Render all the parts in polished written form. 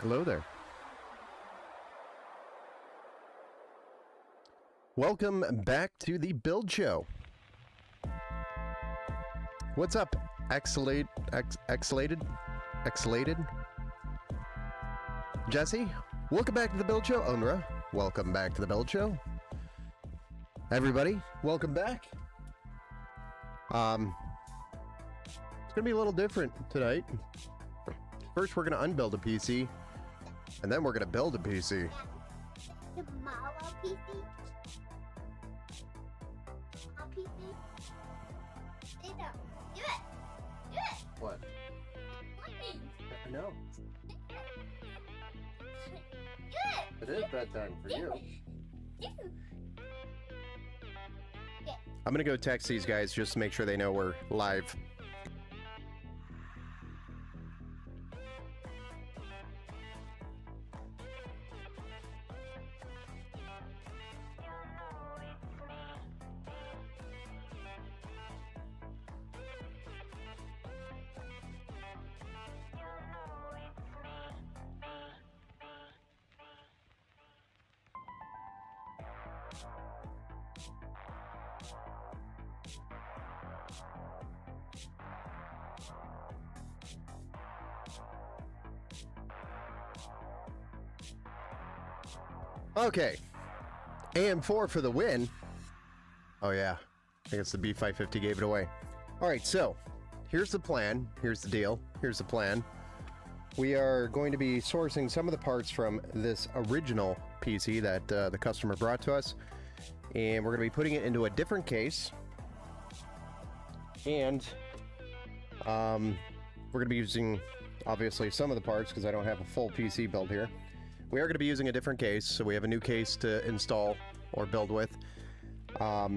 Hello there. Welcome back to the Build Show. What's up, Exhalated? Jesse, welcome back to the Build Show. Onra, welcome back to the Build Show. Everybody, welcome back. It's gonna be a little different tonight. First, we're gonna unbuild a PC, and then we're gonna build a PC. Tomorrow PC? PC? Data. Do it! Do it! What? Please! I know. Do it! It is bedtime for you. Do. I'm gonna go text these guys just to make sure they know we're live. Okay, AM4 for the win. Oh yeah, I guess the B550 gave it away. All right, so here's the plan. Here's the deal. Here's the plan. We are going to be sourcing some of the parts from this original PC that the customer brought to us, and we're going to be putting it into a different case. And we're going to be using, obviously, some of the parts because I don't have a full PC build here. We are going to be using a different case, so we have a new case to install or build with. But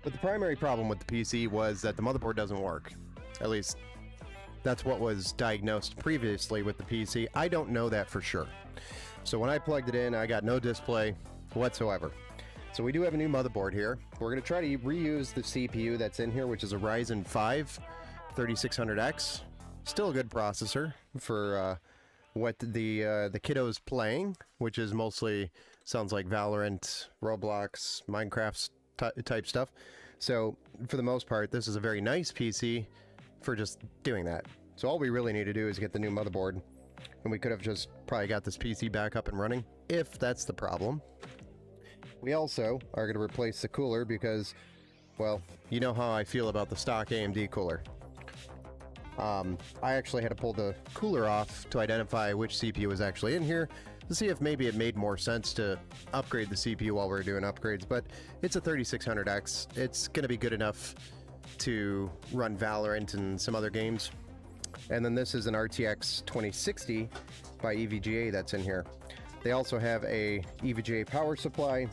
the primary problem with the PC was that the motherboard doesn't work. At least, that's what was diagnosed previously with the PC. I don't know that for sure. So when I plugged it in, I got no display whatsoever. So we do have a new motherboard here. We're going to try to reuse the CPU that's in here, which is a Ryzen 5 3600X. Still a good processor for what the kiddo's playing, which is mostly sounds like Valorant, Roblox, Minecraft type stuff. So for the most part, this is a very nice PC for just doing that. So all we really need to do is get the new motherboard, and we could have just probably got this PC back up and running if that's the problem. We also are going to replace the cooler because, well, you know how I feel about the stock AMD cooler. I actually had to pull the cooler off to identify which CPU was actually in here to see if maybe it made more sense to upgrade the CPU while we were doing upgrades, but it's a 3600X. It's going to be good enough to run Valorant and some other games. And then this is an RTX 2060 by EVGA that's in here. They also have a EVGA power supply,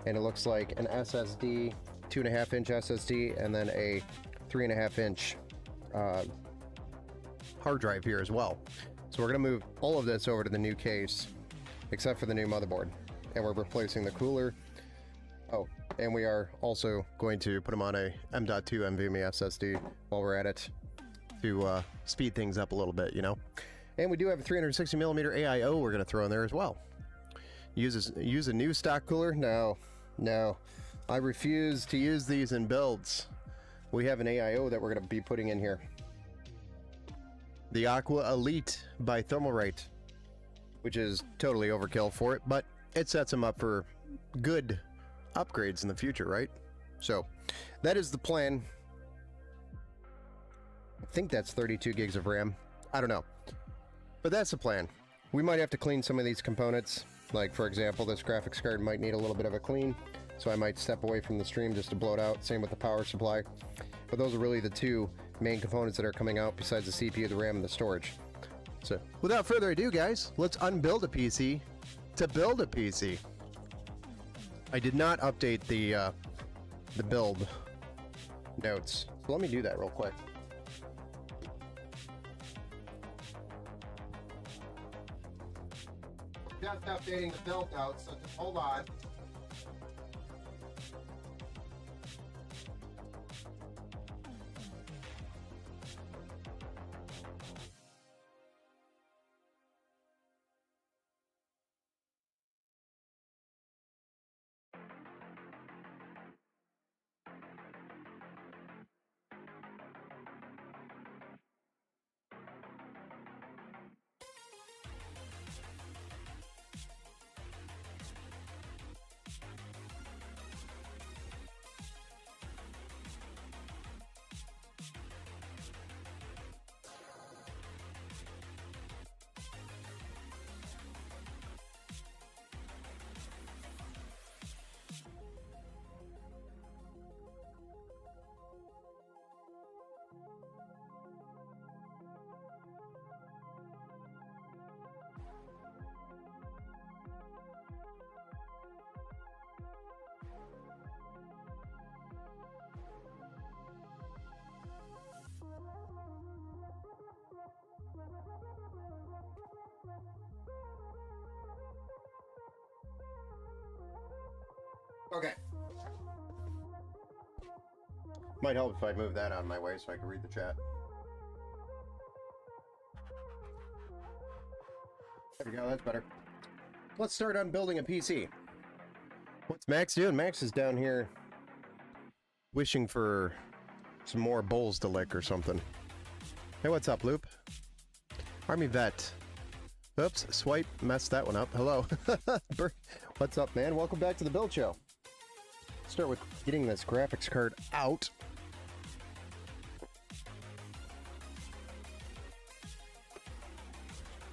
and it looks like an SSD, 2.5-inch SSD, and then a 3.5-inch hard drive here as well. So we're going to move all of this over to the new case, except for the new motherboard. And we're replacing the cooler. Oh, and we are also going to put them on a M.2 NVMe SSD while we're at it to speed things up a little bit, you know. And we do have a 360mm AIO we're going to throw in there as well. Use a new stock cooler? No. I refuse to use these in builds. We have an AIO that we're going to be putting in here. The Aqua Elite by Thermalright, which is totally overkill for it, but it sets them up for good upgrades in the future, right? So that is the plan. I think that's 32 gigs of RAM. I don't know, but that's the plan. We might have to clean some of these components. Like, for example, this graphics card might need a little bit of a clean, so I might step away from the stream just to blow it out. Same with the power supply. But those are really the two main components that are coming out besides the CPU, the RAM, and the storage. So without further ado, guys, let's unbuild a PC to build a PC. I did not update the build notes, so let me do that real quick. Just updating the build notes, so just hold on. Okay. Might help if I move that out of my way so I can read the chat. There we go, that's better. Let's start on building a PC. What's Max doing? Max is down here wishing for some more bowls to lick or something. Hey, what's up, Loop? Army Vet. Oops, swipe, messed that one up. Hello. What's up, man? Welcome back to the Build Show. Start with getting this graphics card out.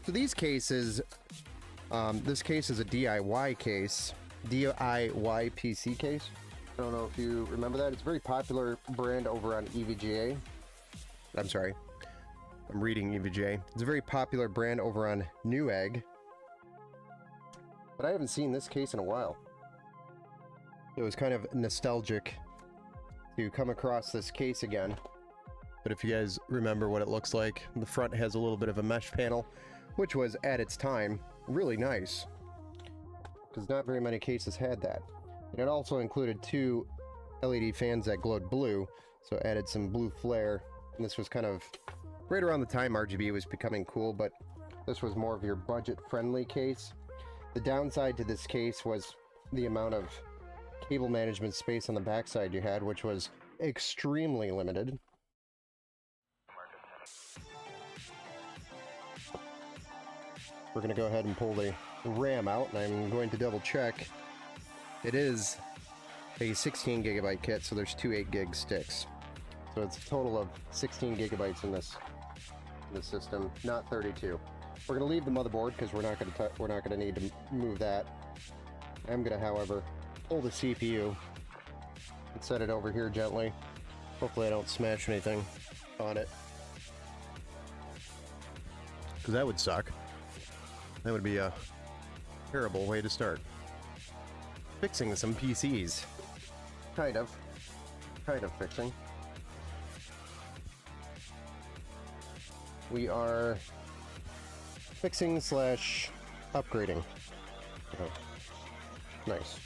So these cases, this case is a DIY case, DIY PC case. I don't know if you remember that. It's a very popular brand over on EVGA. I'm sorry, I'm reading EVGA. It's a very popular brand over on Newegg. But I haven't seen this case in a while. It was kind of nostalgic to come across this case again. But if you guys remember what it looks like, the front has a little bit of a mesh panel, which was, at its time, really nice. Because not very many cases had that. And it also included 2 LED fans that glowed blue, so it added some blue flare. And this was kind of right around the time RGB was becoming cool, but this was more of your budget-friendly case. The downside to this case was the amount of cable management space on the backside you had, which was extremely limited. We're going to go ahead and pull the RAM out, and I'm going to double check. It is a 16 gigabyte kit, so there's 2 8 gig sticks. So it's a total of 16 gigabytes in this system, not 32. We're going to leave the motherboard because we're not going to need to move that. I'm going to, however, pull the CPU and set it over here gently. Hopefully I don't smash anything on it, because that would suck. That would be a terrible way to start fixing some PCs. Kind of fixing. We are fixing slash upgrading. Oh, nice.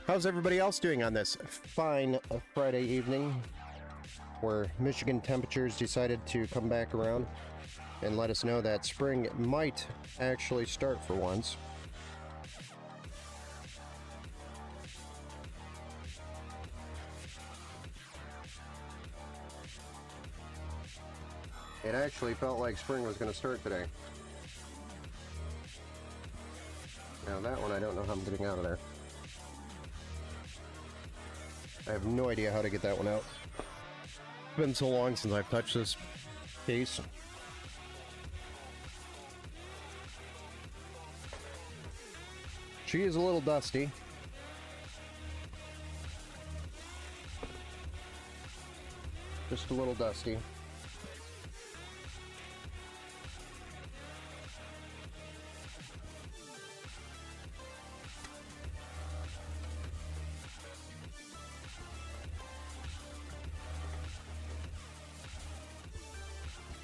How's everybody else doing on this fine Friday evening, where Michigan temperatures decided to come back around and let us know that spring might actually start for once? It actually felt like spring was going to start today. Now that one, I don't know how I'm getting out of there. I have no idea how to get that one out. It's been so long since I've touched this case. She is a little dusty. Just a little dusty.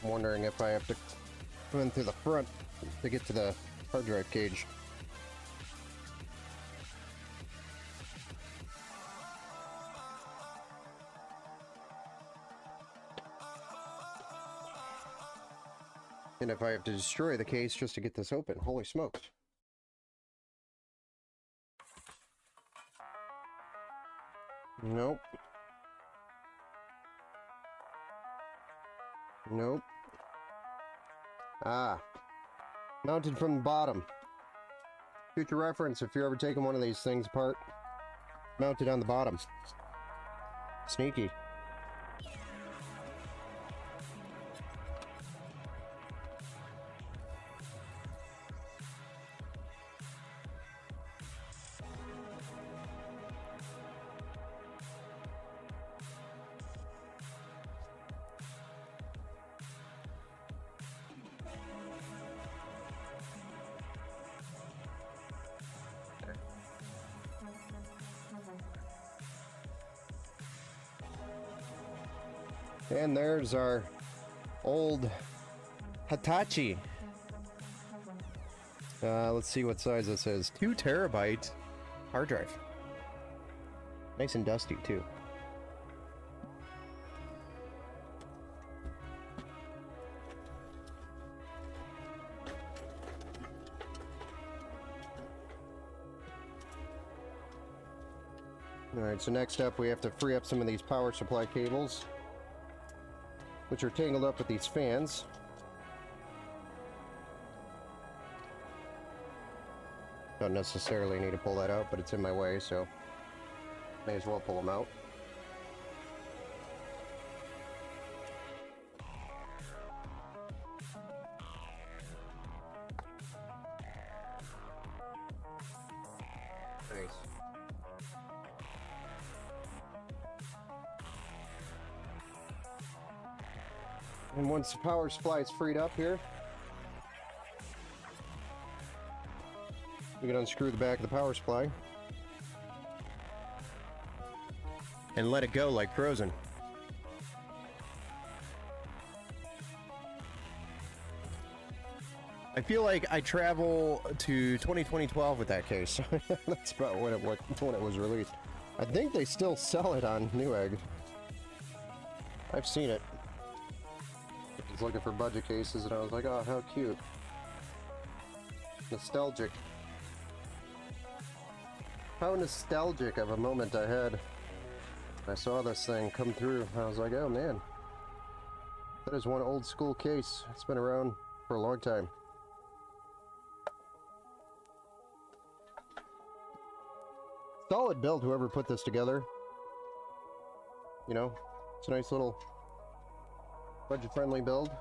I'm wondering if I have to come in through the front to get to the hard drive cage. And if I have to destroy the case just to get this open. Holy smokes. Nope. Nope. Ah. Mounted from the bottom. Future reference, if you're ever taking one of these things apart, mounted on the bottom. Sneaky. And there's our old Hitachi. Let's see what size this is. 2 terabyte hard drive. Nice and dusty too. Alright, so next up we have to free up some of these power supply cables, which are tangled up with these fans. Don't necessarily need to pull that out, but it's in my way, so may as well pull them out. Nice. And once the power supply is freed up here, we can unscrew the back of the power supply and let it go like Frozen. I feel like I travel to 2012 with that case. That's about when it was released. I think they still sell it on Newegg. I've seen it. I was looking for budget cases and I was like, oh, how cute. Nostalgic. How nostalgic of a moment I had. I saw this thing come through. I was like, oh man. That is one old school case. It's been around for a long time. Solid build, whoever put this together. You know, it's a nice little budget-friendly build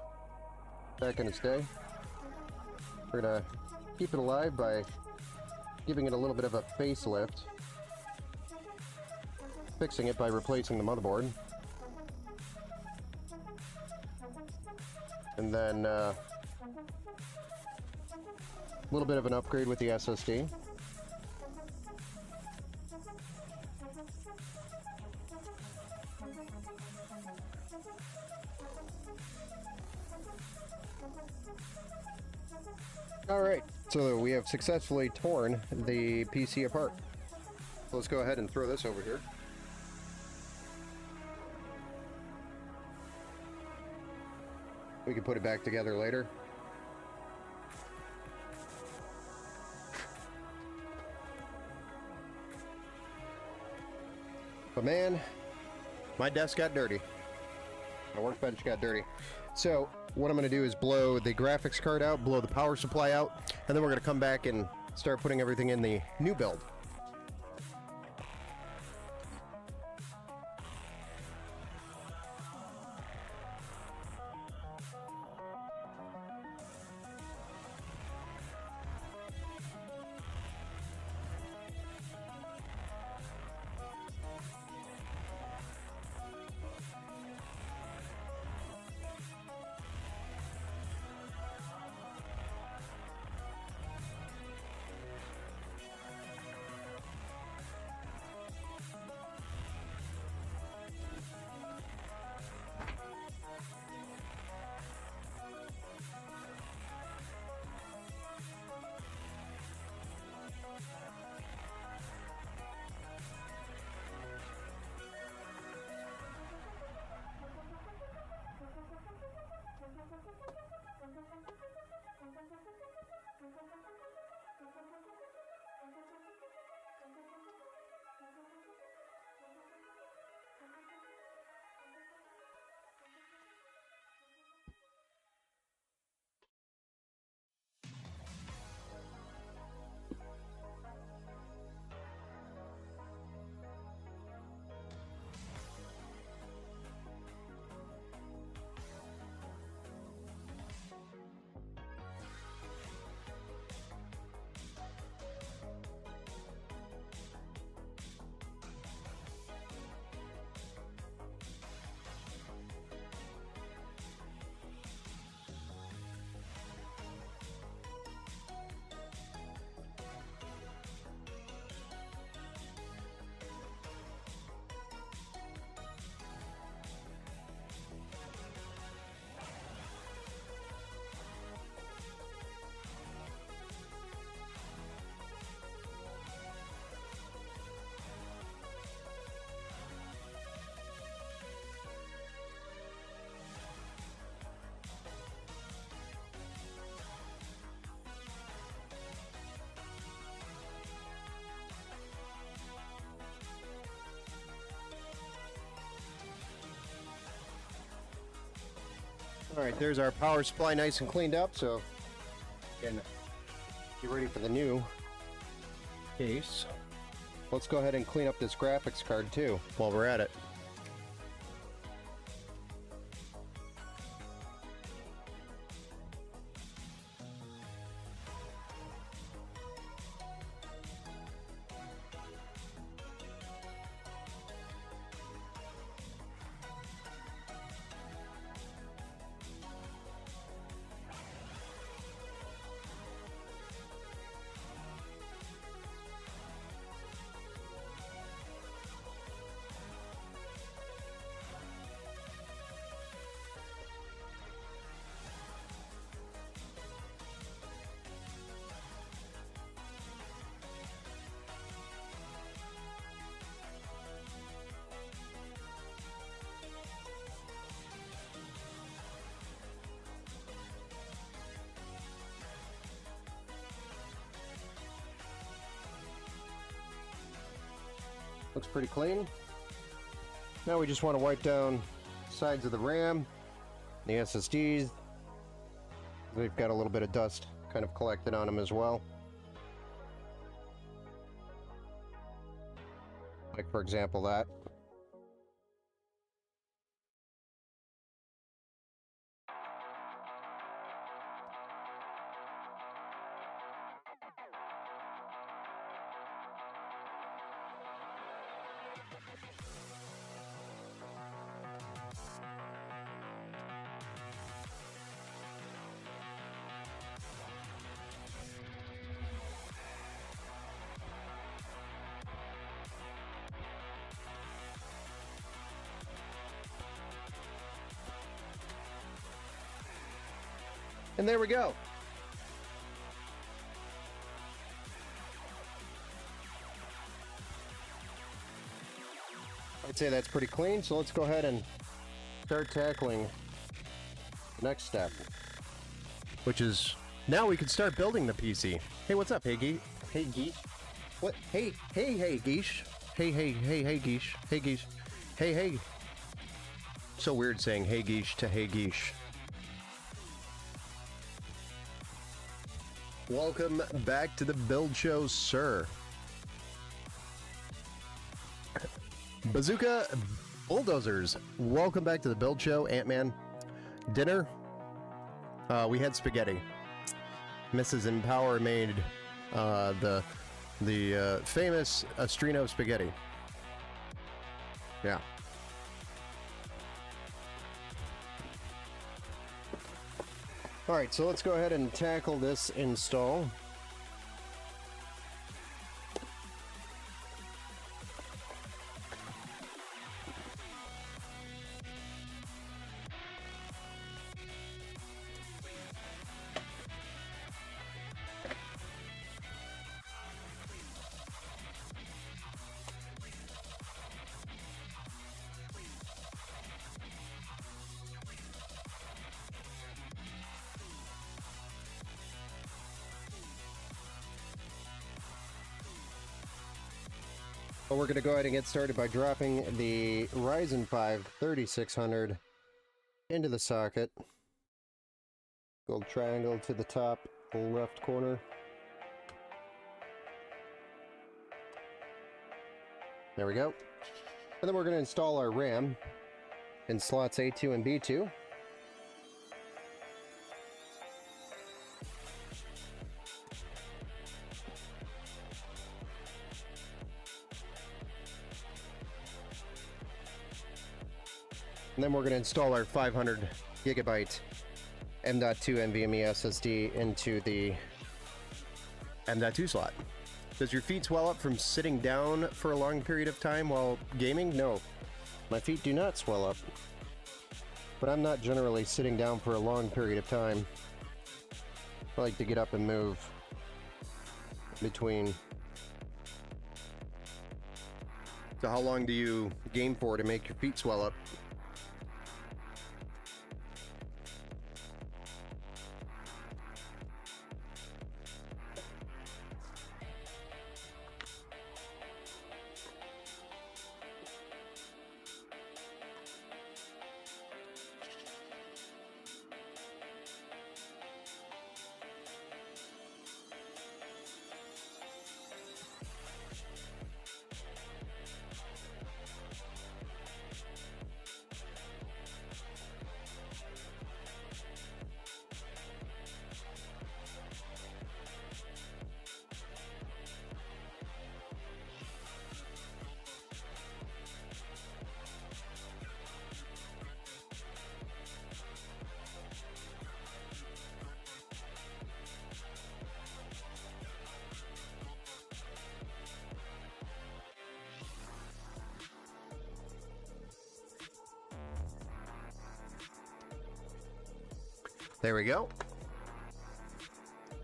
back in its day. We're gonna keep it alive by giving it a little bit of a facelift, fixing it by replacing the motherboard, and then a little bit of an upgrade with the SSD. Alright, so we have successfully torn the PC apart. So let's go ahead and throw this over here. We can put it back together later. But man, my desk got dirty. My workbench got dirty. So what I'm going to do is blow the graphics card out, blow the power supply out, and then we're going to come back and start putting everything in the new build. All right, there's our power supply nice and cleaned up, so we can get ready for the new case. Let's go ahead and clean up this graphics card too while we're at it. Looks pretty clean. Now we just want to wipe down sides of the RAM, the SSDs. They've got a little bit of dust kind of collected on them as well. Like for example that. And there we go. I'd say that's pretty clean, so let's go ahead and start tackling the next step, which is now we can start building the PC. Hey, what's up, hey Geesh? Hey Geesh? What? Hey Geesh? Hey Geesh? Hey Geesh? Hey. So weird saying hey Geesh to hey Geesh. Welcome back to the Build Show, sir. Bazooka Bulldozers, welcome back to the Build Show. Ant-Man, dinner. We had spaghetti. Mrs. Empower made the famous Astrino spaghetti. Yeah. All right, so let's go ahead and tackle this install. Well, we're going to go ahead and get started by dropping the Ryzen 5 3600 into the socket. Gold triangle to the top left corner. There we go. And then we're going to install our RAM in slots A2 and B2. And then we're going to install our 500 gigabyte M.2 NVMe SSD into the M.2 slot. Does your feet swell up from sitting down for a long period of time while gaming? No, my feet do not swell up. But I'm not generally sitting down for a long period of time. I like to get up and move between. So how long do you game for to make your feet swell up? There we go.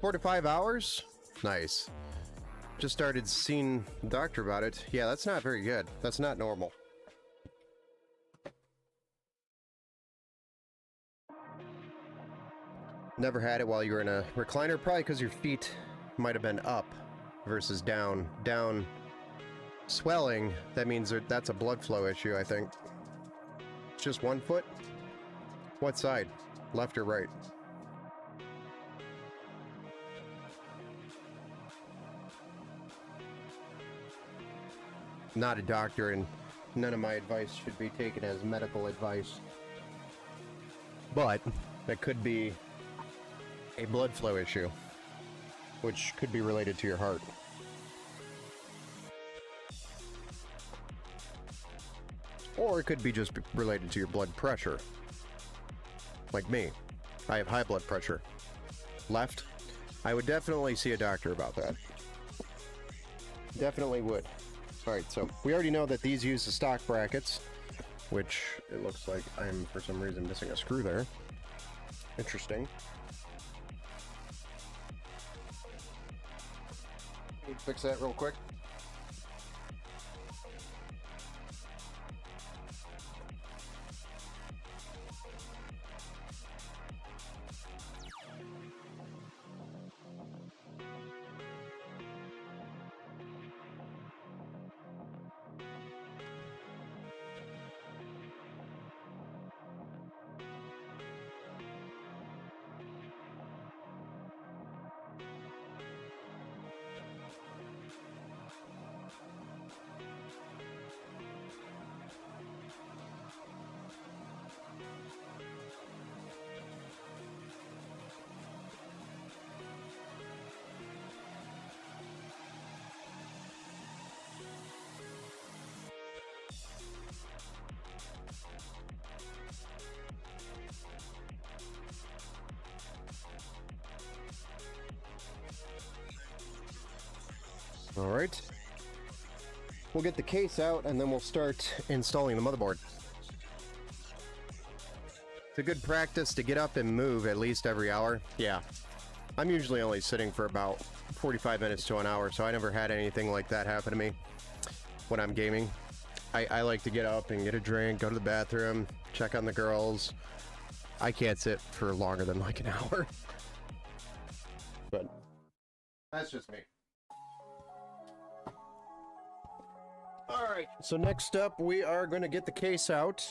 4 to 5 hours. Nice. Just started seeing the doctor about it. Yeah, that's not very good. That's not normal. Never had it while you were in a recliner, probably because your feet might have been up versus down. Down swelling, that means that's a blood flow issue, I think. It's just one foot? What side? Left or right? Not a doctor, and none of my advice should be taken as medical advice. But it could be a blood flow issue, which could be related to your heart. Or it could be just related to your blood pressure. Like me. I have high blood pressure. Left. I would definitely see a doctor about that. Definitely would. Alright, so we already know that these use the stock brackets, which it looks like I'm, for some reason, missing a screw there. Interesting. Can you fix that real quick? All right. We'll get the case out and then we'll start installing the motherboard. It's a good practice to get up and move at least every hour. Yeah. I'm usually only sitting for about 45 minutes to an hour, so I never had anything like that happen to me when I'm gaming. I like to get up and get a drink, go to the bathroom, check on the girls. I can't sit for longer than like an hour. But that's just me. Alright, so next up we are going to get the case out.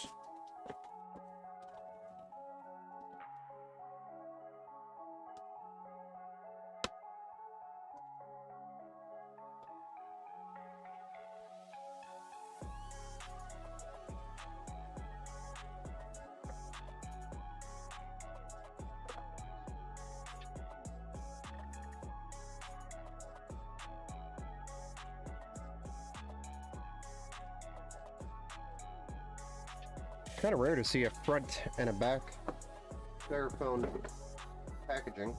Kind of rare to see a front and a back styrofoam packaging.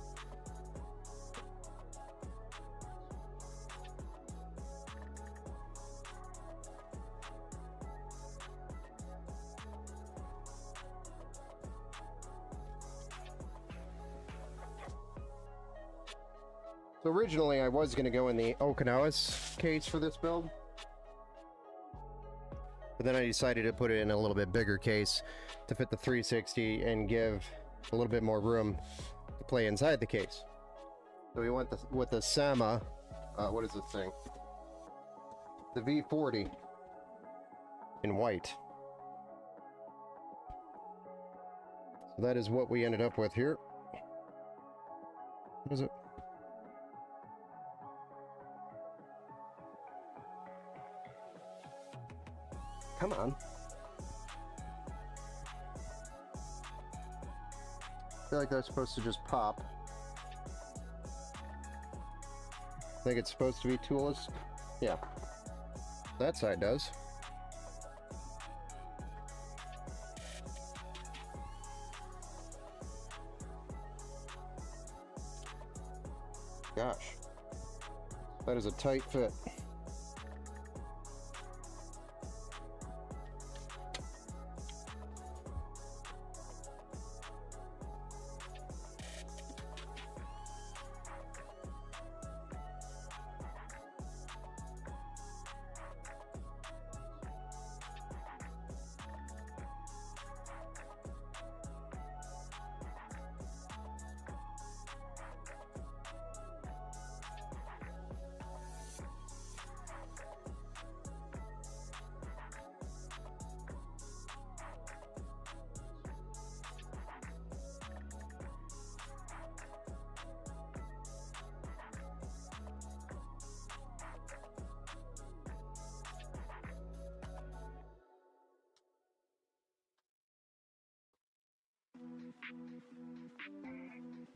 So originally I was going to go in the Okinawa's case for this build. But then I decided to put it in a little bit bigger case to fit the 360 and give a little bit more room to play inside the case. So we went with the Sama, what is this thing? The V40 in white. So that is what we ended up with here. What is it? Come on. I feel like that's supposed to just pop. I think it's supposed to be toolless. Yeah. That side does. Gosh. That is a tight fit.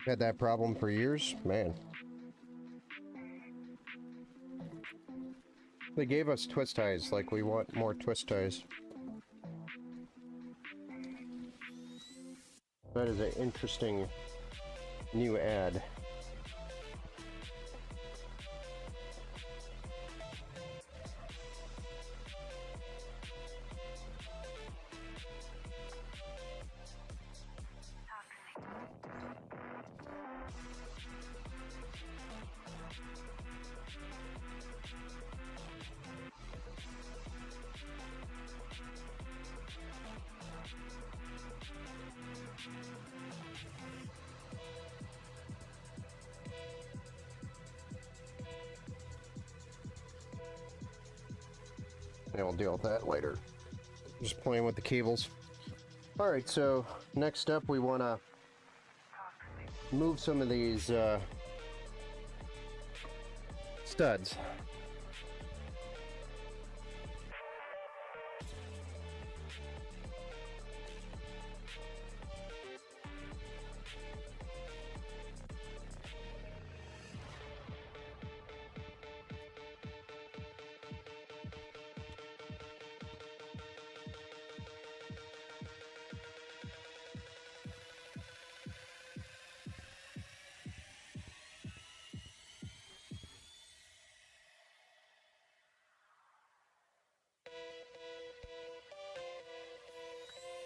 Had that problem for years, man. They gave us twist ties, like we want more twist ties. That is an interesting new ad. Yeah, we'll deal with that later. Just playing with the cables. Alright, so next up we want to move some of these studs.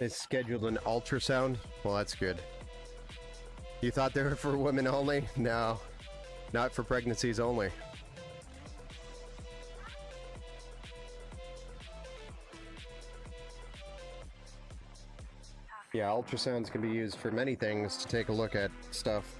They scheduled an ultrasound? Well, that's good. You thought they were for women only? No, not for pregnancies only. Yeah, ultrasounds can be used for many things to take a look at stuff.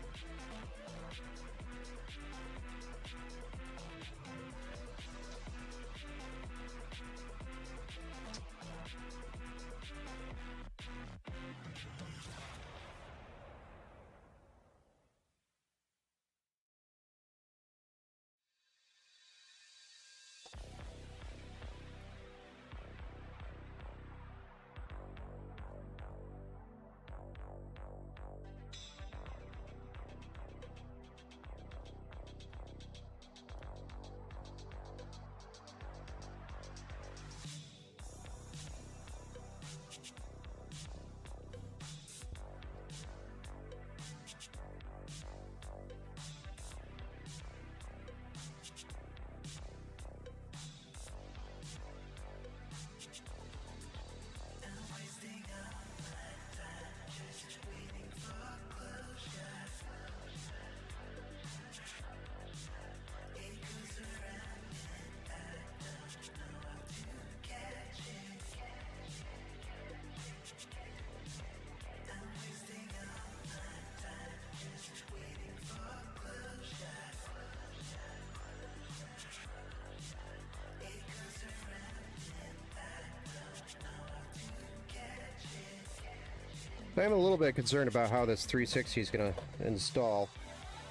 I'm a little bit concerned about how this 360 is going to install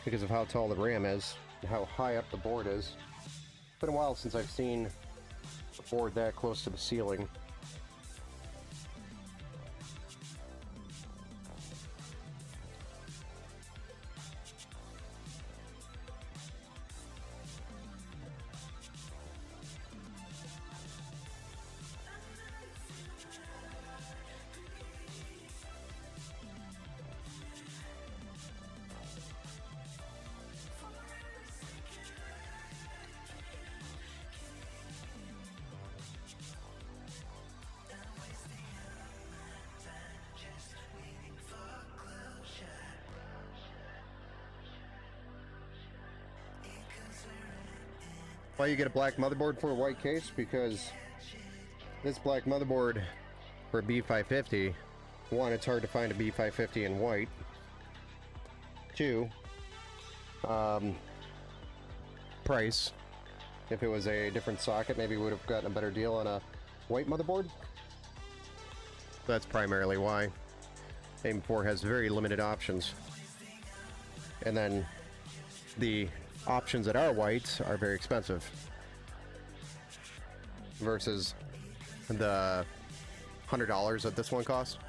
because of how tall the RAM is and how high up the board is. It's been a while since I've seen a board that close to the ceiling. Why you get a black motherboard for a white case? Because this black motherboard for a B550, one, it's hard to find a B550 in white. Two, price. If it was a different socket, maybe we would have gotten a better deal on a white motherboard. That's primarily why. AIM4 has very limited options. And then the options that are white are very expensive versus the $100 that this one costs.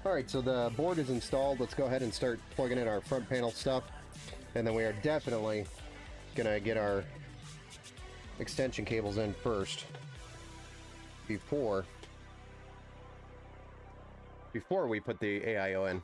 Alright, so the board is installed. Let's go ahead and start plugging in our front panel stuff. And then we are definitely gonna get our extension cables in first before we put the AIO in.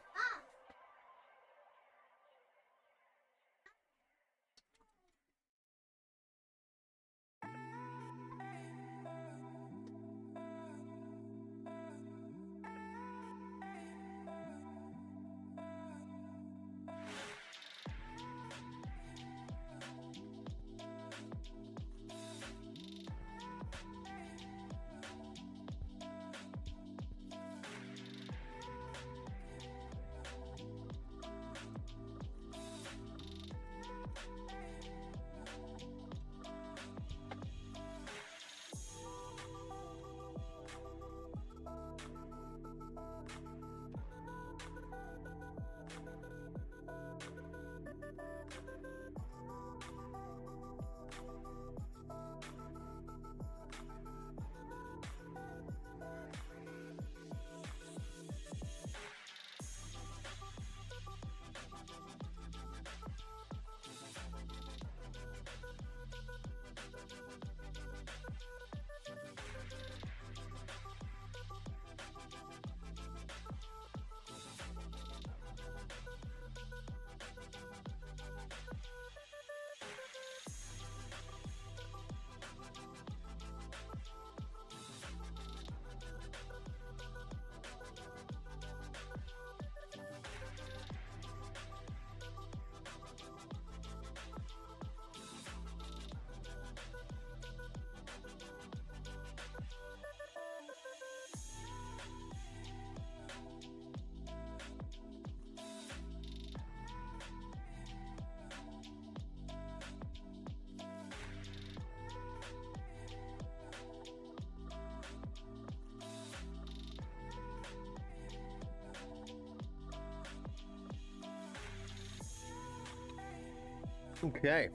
Okay,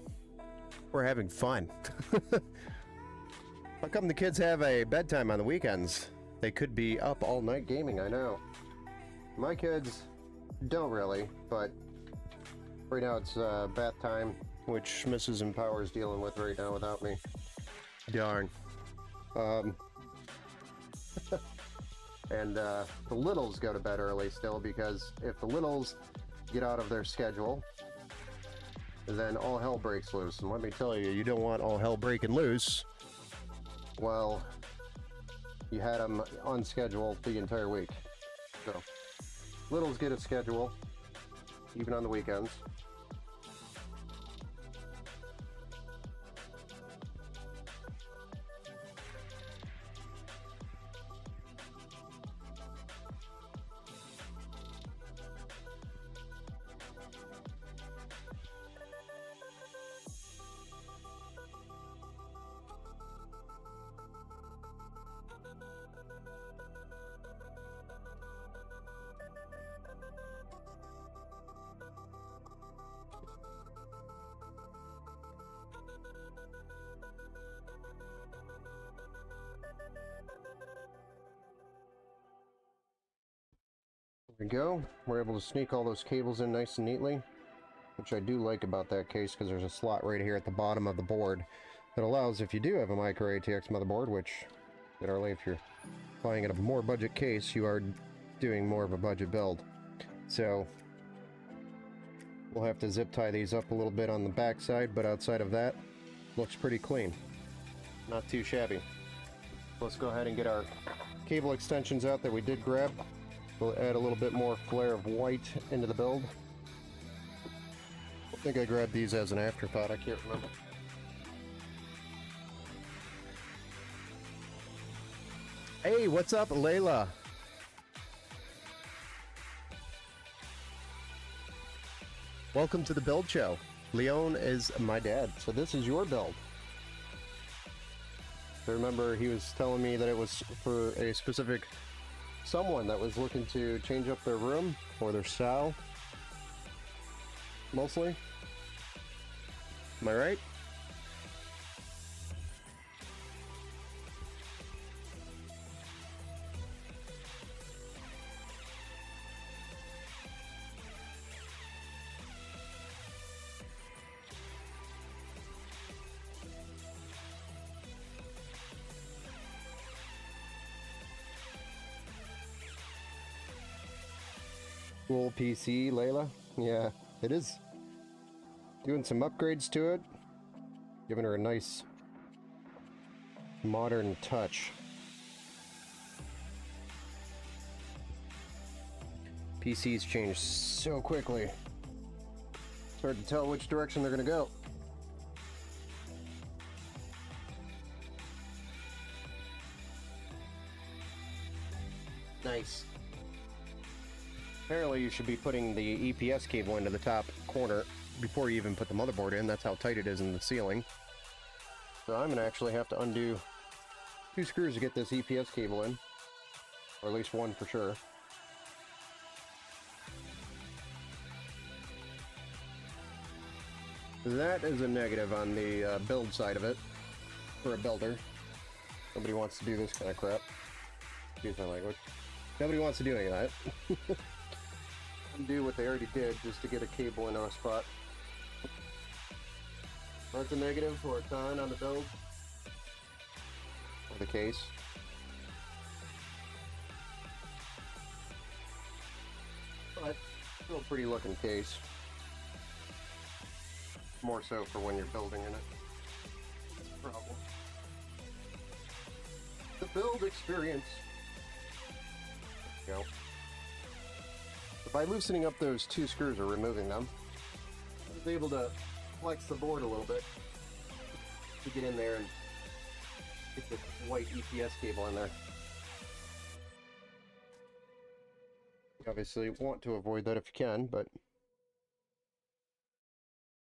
we're having fun. How come the kids have a bedtime on the weekends? They could be up all night gaming, I know. My kids don't really, but right now it's bath time, which Mrs. Empower is dealing with right now without me. Darn. And the littles go to bed early still, because if the littles get out of their schedule, then all hell breaks loose. And let me tell you, you don't want all hell breaking loose. Well, you had them on schedule the entire week. So, littles get a schedule, even on the weekends. There we go. We're able to sneak all those cables in nice and neatly, which I do like about that case, because there's a slot right here at the bottom of the board that allows, if you do have a micro ATX motherboard, which literally if you're buying at a more budget case, you are doing more of a budget build. So we'll have to zip tie these up a little bit on the back side, but outside of that, looks pretty clean. Not too shabby. Let's go ahead and get our cable extensions out that we did grab. We'll add a little bit more flare of white into the build. I think I grabbed these as an afterthought, I can't remember. Hey, what's up, Layla? Welcome to the build show. Leon is my dad, so this is your build. I remember he was telling me that it was for a specific someone that was looking to change up their room or their style, mostly. Am I right? school PC, Layla. Yeah, it is. Doing some upgrades to it. Giving her a nice modern touch. PCs change so quickly. It's hard to tell which direction they're gonna go. Nice. Apparently you should be putting the EPS cable into the top corner before you even put the motherboard in. That's how tight it is in the ceiling. So I'm gonna actually have to undo 2 screws to get this EPS cable in. Or at least one for sure. That is a negative on the build side of it. For a builder. Nobody wants to do this kind of crap. Excuse my language. Nobody wants to do any of that. Undo what they already did just to get a cable in a spot. That's a negative or a con on the build. Or the case. But still a pretty looking case. More so for when you're building in it. That's the problem. The build experience. There you go. By loosening up those 2 screws or removing them, I was able to flex the board a little bit to get in there and get the white EPS cable in there. You obviously want to avoid that if you can, but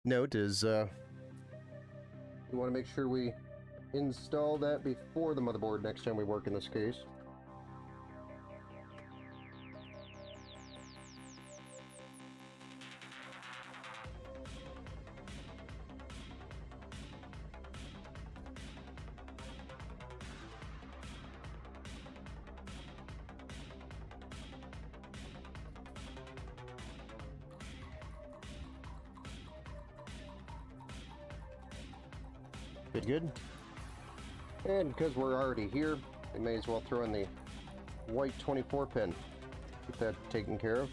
note is we want to make sure we install that before the motherboard next time we work in this case. Good. And because we're already here, we may as well throw in the white 24 pin. Get that taken care of.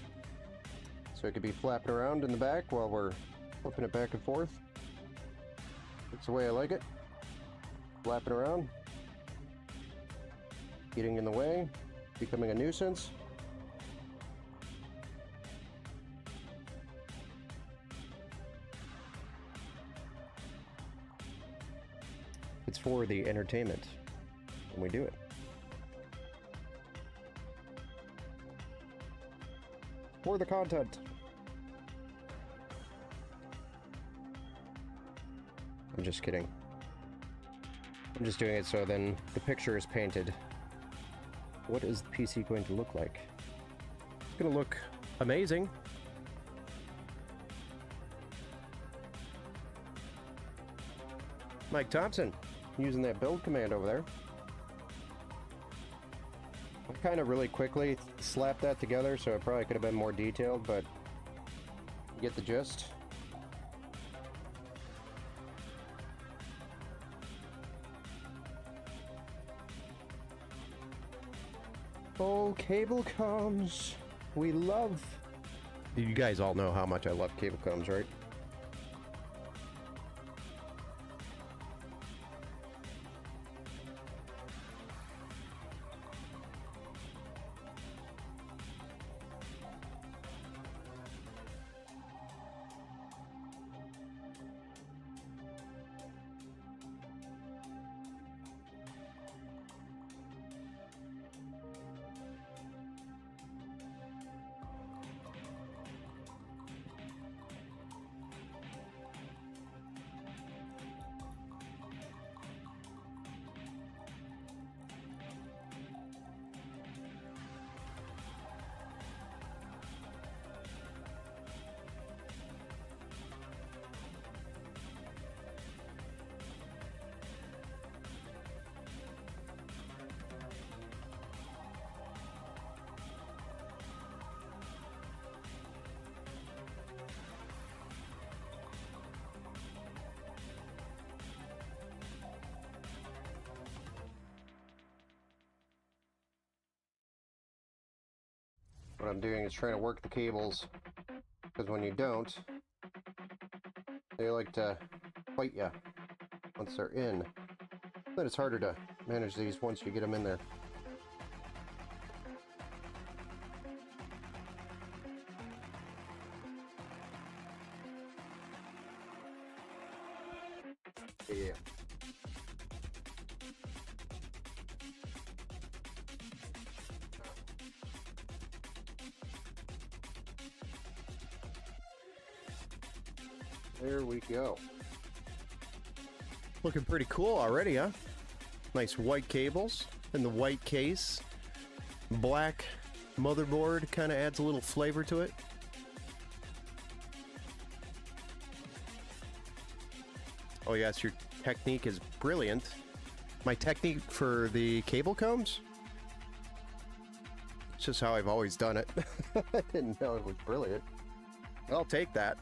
So it could be flapping around in the back while we're flipping it back and forth. That's the way I like it. Flapping around. Getting in the way. Becoming a nuisance. It's for the entertainment when we do it. For the content. I'm just kidding. I'm just doing it so then the picture is painted. What is the PC going to look like? It's going to look amazing. Mike Thompson. Using that build command over there. I kind of really quickly slapped that together, so it probably could have been more detailed, but you get the gist. Oh, cable comms. We love. You guys all know how much I love cable comms, right? I'm doing is trying to work the cables, because when you don't, they like to fight you once they're in. Then it's harder to manage these once you get them in there. Yeah. There we go. Looking pretty cool already, huh? Nice white cables and the white case. Black motherboard kind of adds a little flavor to it. Oh yes, your technique is brilliant. My technique for the cable combs? It's just how I've always done it. I didn't know it was brilliant. I'll take that.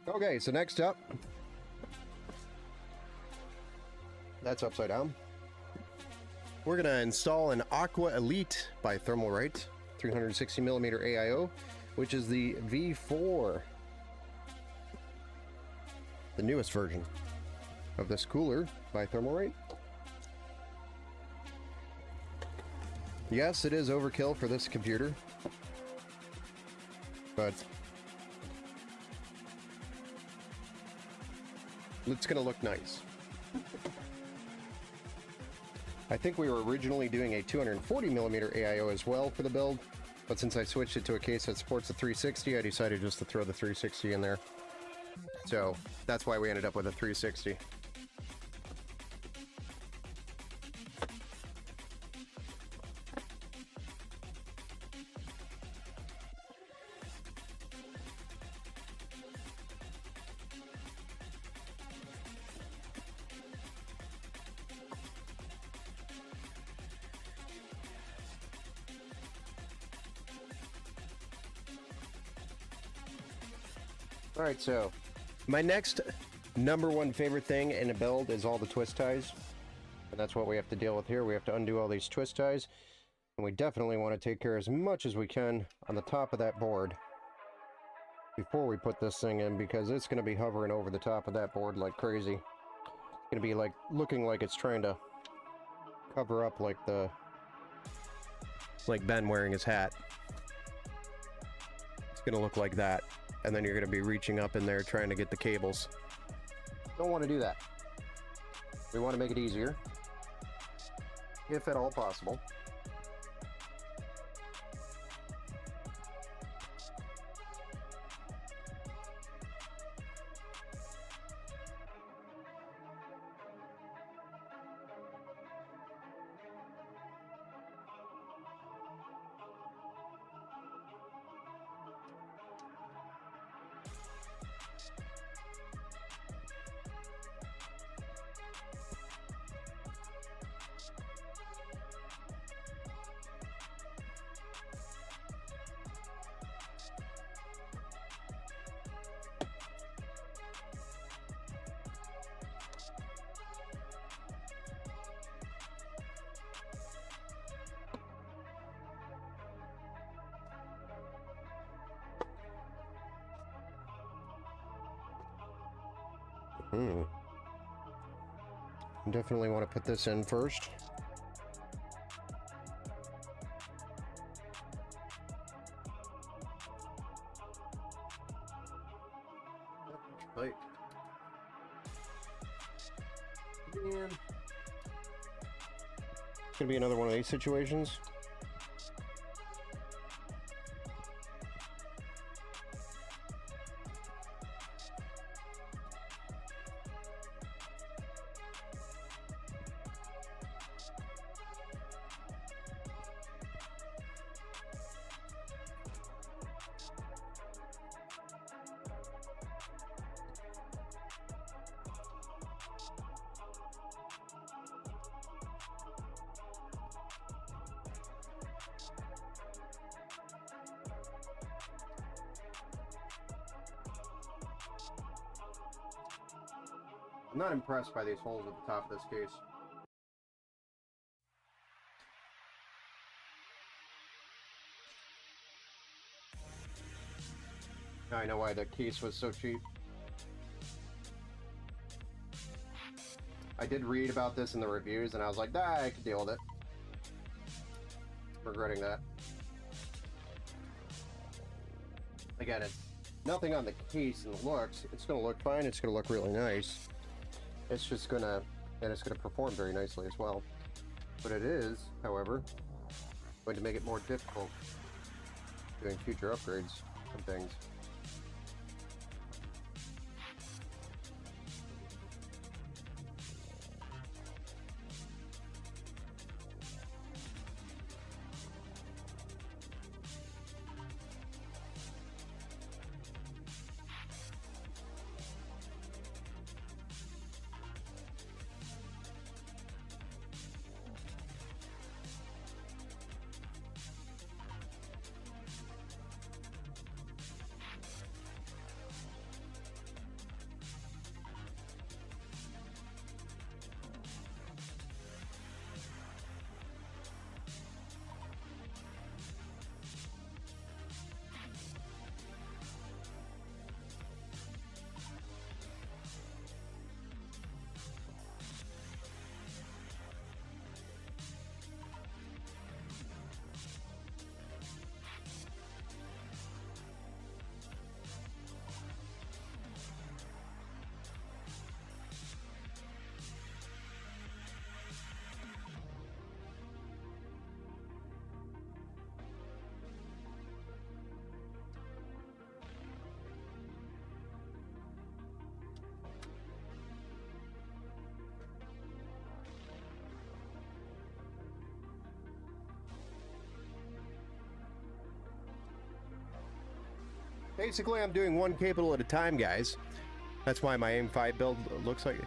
Okay, so next up, that's upside down. We're gonna install an Aqua Elite by Thermalright 360mm AIO, which is the V4, the newest version of this cooler by Thermalright. Yes, it is overkill for this computer, but it's gonna look nice. I think we were originally doing a 240mm AIO as well for the build, but since I switched it to a case that supports the 360, I decided just to throw the 360 in there. So that's why we ended up with a 360. Alright, so my next #1 favorite thing in a build is all the twist ties. And that's what we have to deal with here. We have to undo all these twist ties. And we definitely want to take care as much as we can on the top of that board before we put this thing in, because it's going to be hovering over the top of that board like crazy. It's going to be like looking like it's trying to cover up like Ben wearing his hat. It's going to look like that. And then you're going to be reaching up in there trying to get the cables. Don't want to do that. We want to make it easier, if at all possible. Definitely want to put this in first. Right. And it's gonna be another one of these situations. I'm not impressed by these holes at the top of this case. Now I know why the case was so cheap. I did read about this in the reviews, and I was like, nah, I can deal with it. Regretting that. Again, it's nothing on the case and the looks. It's going to look fine. It's going to look really nice. It's just going to, and it's going to perform very nicely as well. But it is, however, going to make it more difficult doing future upgrades and things. Basically, I'm doing one cable at a time, guys. That's why my AIM-5 build looks like it.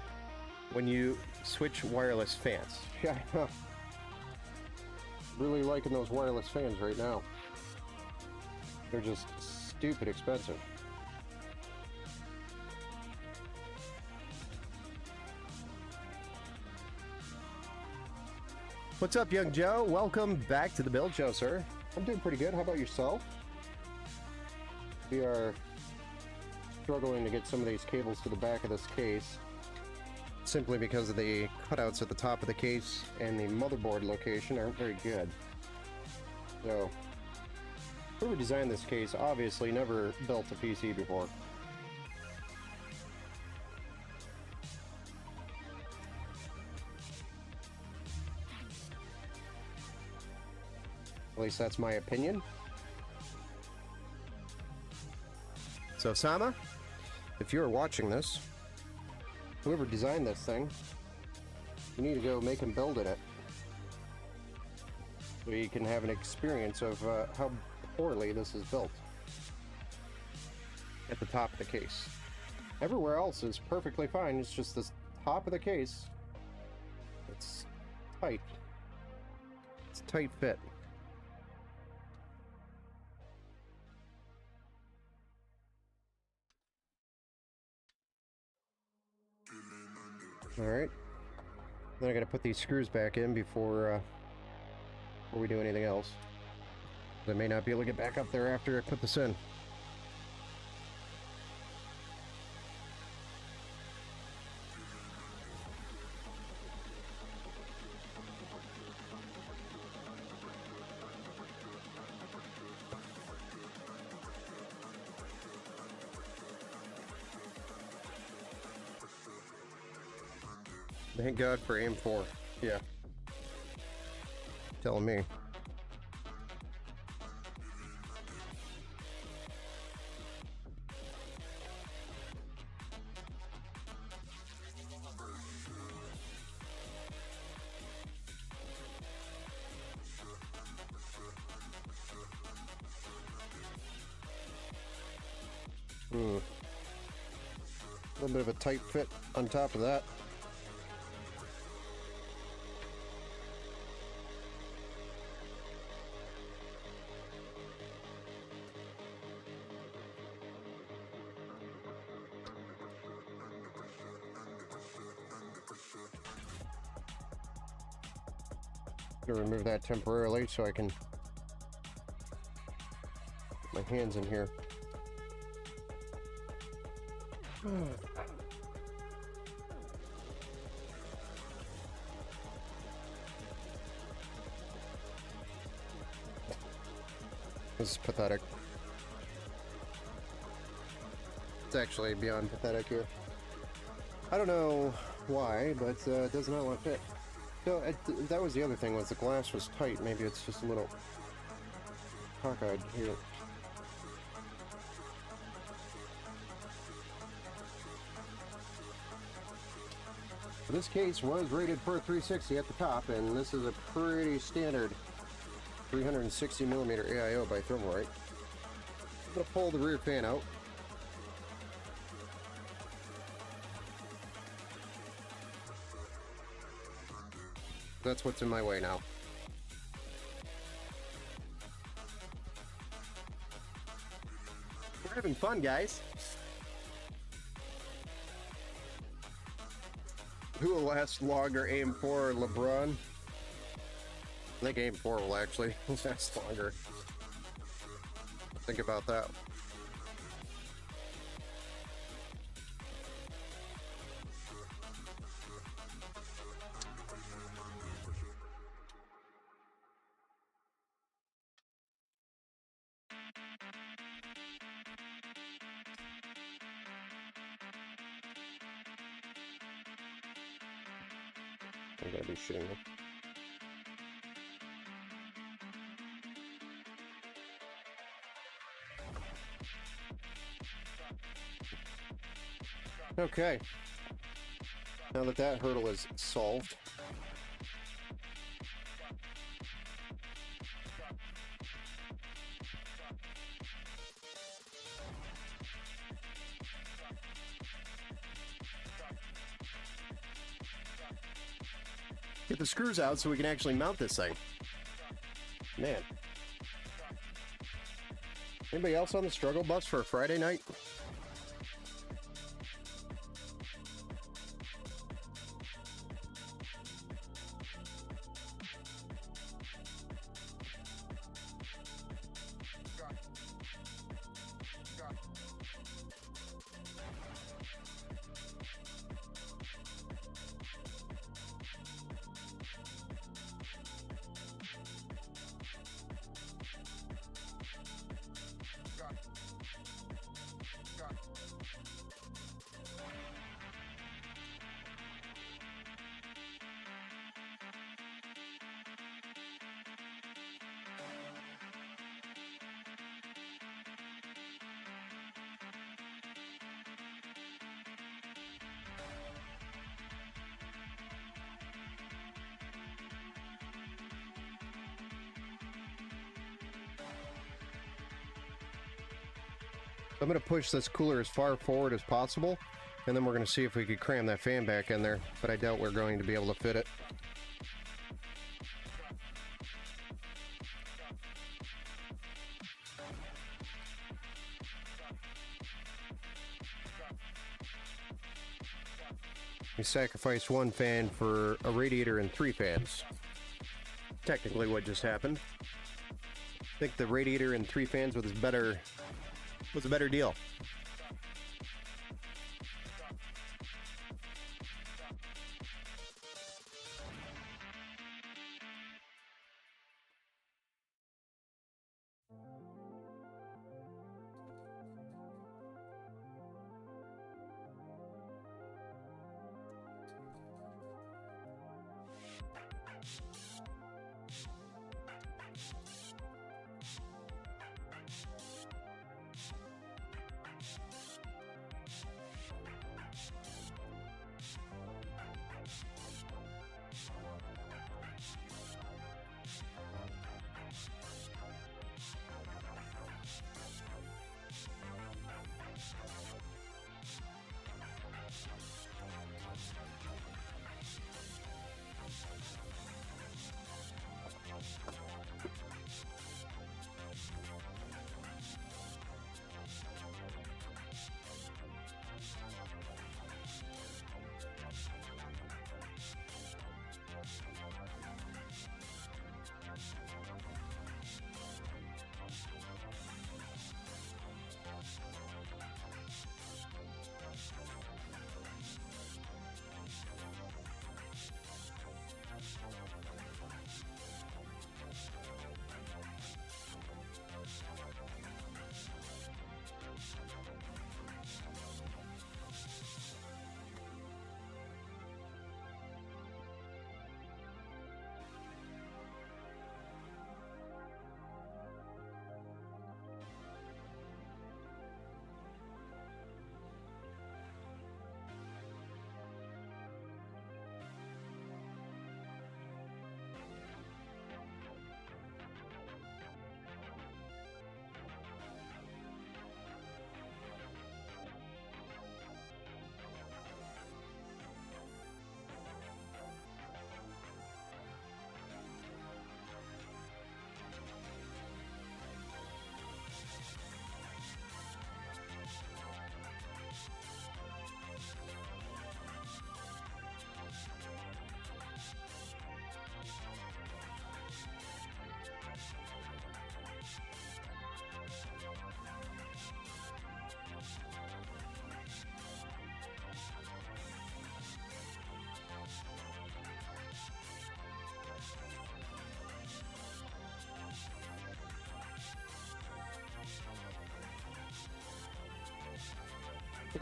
When you switch wireless fans. Yeah, really liking those wireless fans right now. They're just stupid expensive. What's up, Young Joe? Welcome back to the Build Show, sir. I'm doing pretty good. How about yourself? We are struggling to get some of these cables to the back of this case simply because of the cutouts at the top of the case and the motherboard location aren't very good. So, whoever designed this case obviously never built a PC before. At least that's my opinion. So, Sama, if you're watching this, whoever designed this thing, you need to go make him build in it. So you can have an experience of how poorly this is built. At the top of the case. Everywhere else is perfectly fine, it's just this top of the case. It's tight. It's a tight fit. Alright. Then I gotta put these screws back in before we do anything else. I may not be able to get back up there after I put this in. Thank God for AIM-4. Yeah. Telling me. A little bit of a tight fit on top of that. Remove that temporarily so I can put my hands in here. This is pathetic. It's actually beyond pathetic here. I don't know why, but it does not want to fit. So that was the other thing, was the glass was tight. Maybe it's just a little cockeyed here. This case was rated for 360 at the top, and this is a pretty standard 360 millimeter AIO by Thermalright. I'm going to pull the rear fan out. That's what's in my way now. We're having fun, guys. Who will last longer, AIM-4 or LeBron? I think AIM-4 will actually last longer. Think about that. I'm gonna be shooting them. Okay. Now that that hurdle is solved, get the screws out so we can actually mount this thing. Man. Anybody else on the struggle bus for a Friday night? I'm going to push this cooler as far forward as possible, and then we're going to see if we could cram that fan back in there, but I doubt we're going to be able to fit it. We sacrificed one fan for a radiator and 3 fans. Technically what just happened. I think the radiator and 3 fans was a better deal.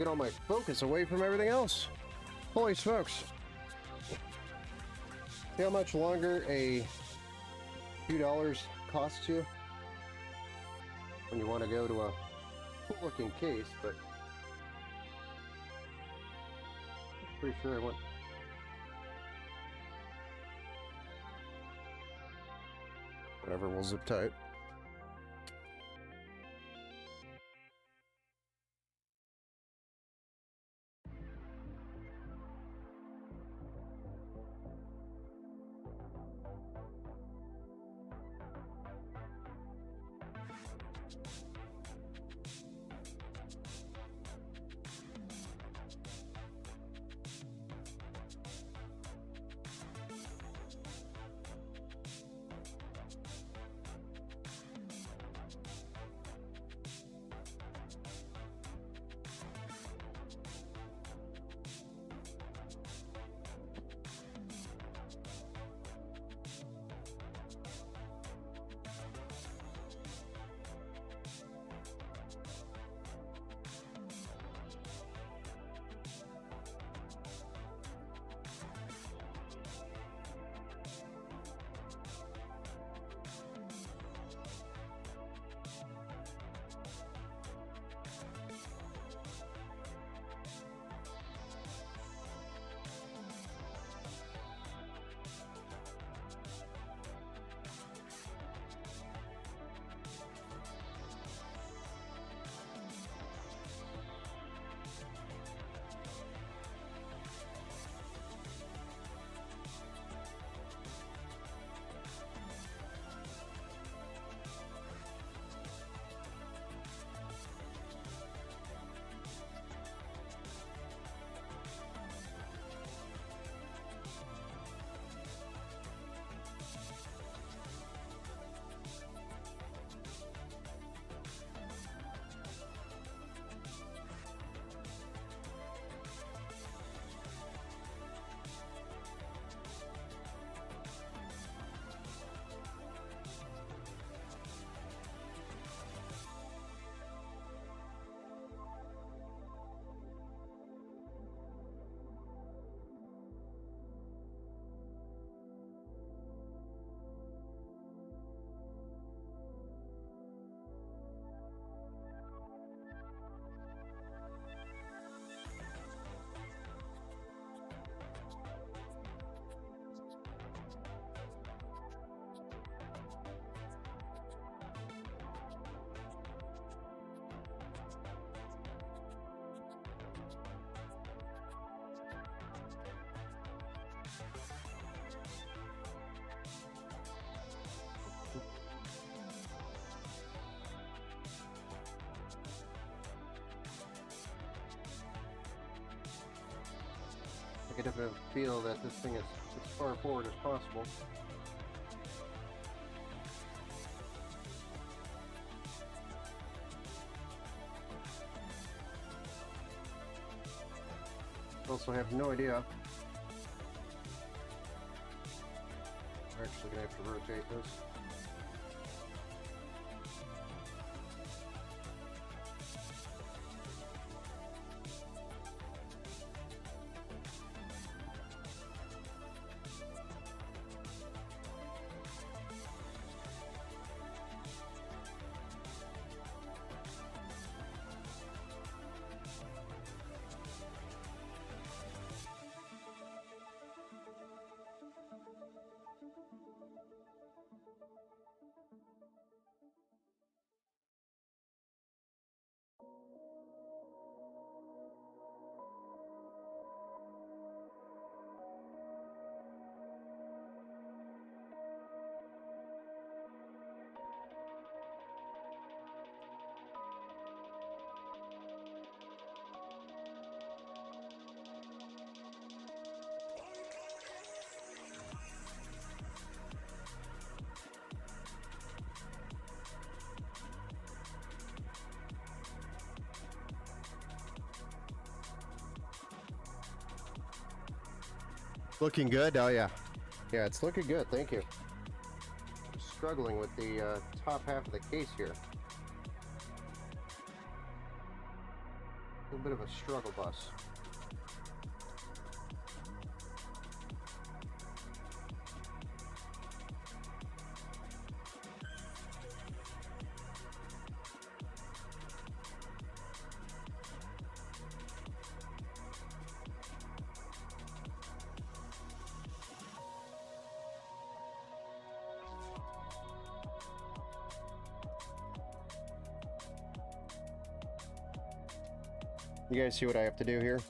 get all my focus away from everything else. Holy smokes. See how much longer a few dollars costs you when you want to go to a cool looking case, but I'm pretty sure I went. Whatever, we'll zip tie it. I get a feel that this thing is as far forward as possible. Also have no idea. We're actually gonna have to rotate this. Looking good? Oh yeah. Yeah, it's looking good, thank you. I'm struggling with the top half of the case here. A bit of a struggle bus. You guys see what I have to do here?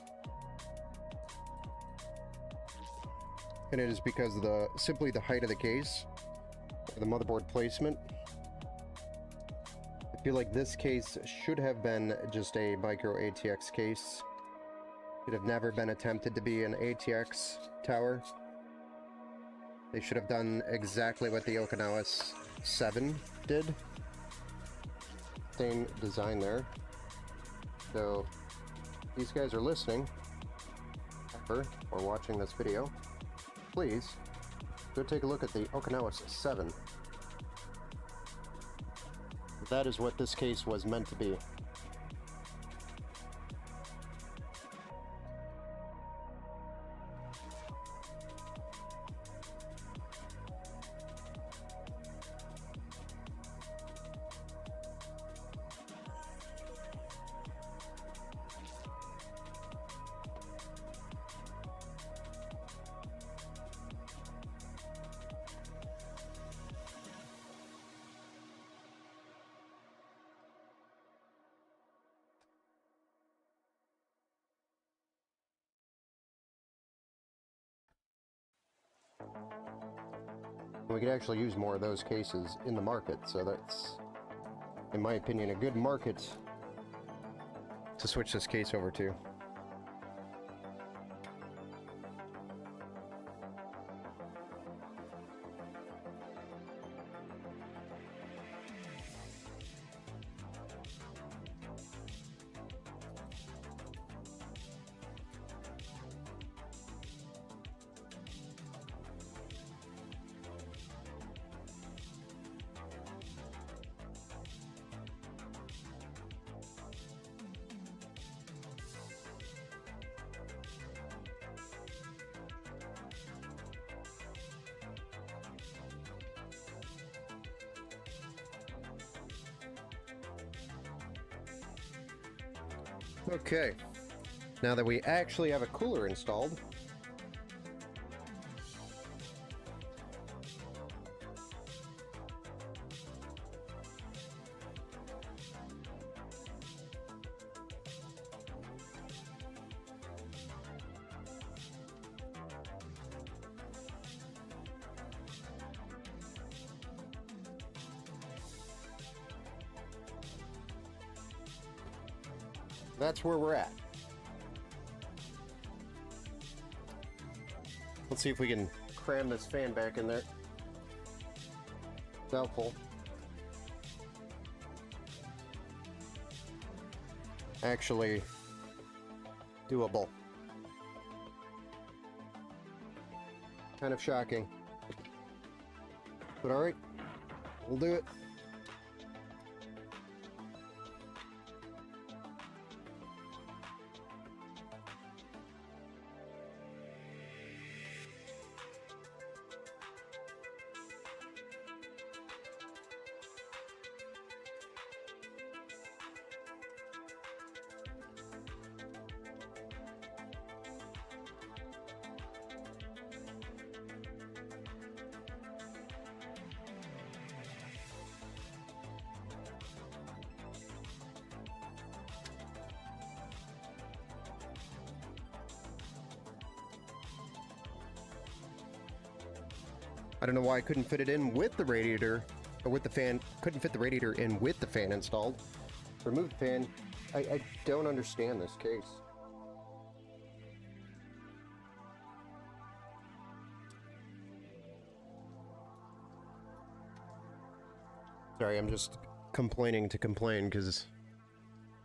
And it is because of simply the height of the case, or the motherboard placement. I feel like this case should have been just a micro ATX case. Should have never been attempted to be an ATX tower. They should have done exactly what the Okinawa 7 did. Same design there. So these guys are listening or watching this video, please go take a look at the Okinawa 7. That is what this case was meant to be. We could actually use more of those cases in the market, so that's, in my opinion, a good market to switch this case over to. Okay, now that we actually have a cooler installed, that's where we're at. Let's see if we can cram this fan back in there. Doubtful. Actually, doable. Kind of shocking. But alright, we'll do it. I don't know why I couldn't fit it in with the radiator, or with the fan. Couldn't fit the radiator in with the fan installed. Remove the fan. I don't understand this case. Sorry, I'm just complaining to complain because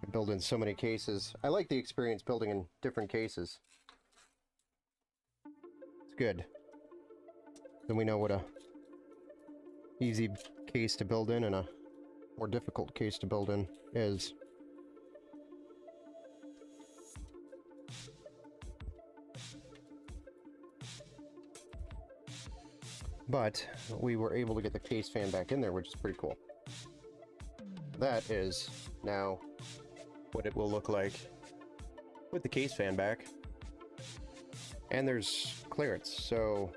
I build in so many cases. I like the experience building in different cases. It's good. Then we know what a easy case to build in and a more difficult case to build in is. But we were able to get the case fan back in there, which is pretty cool. That is now what it will look like with the case fan back. And there's clearance, so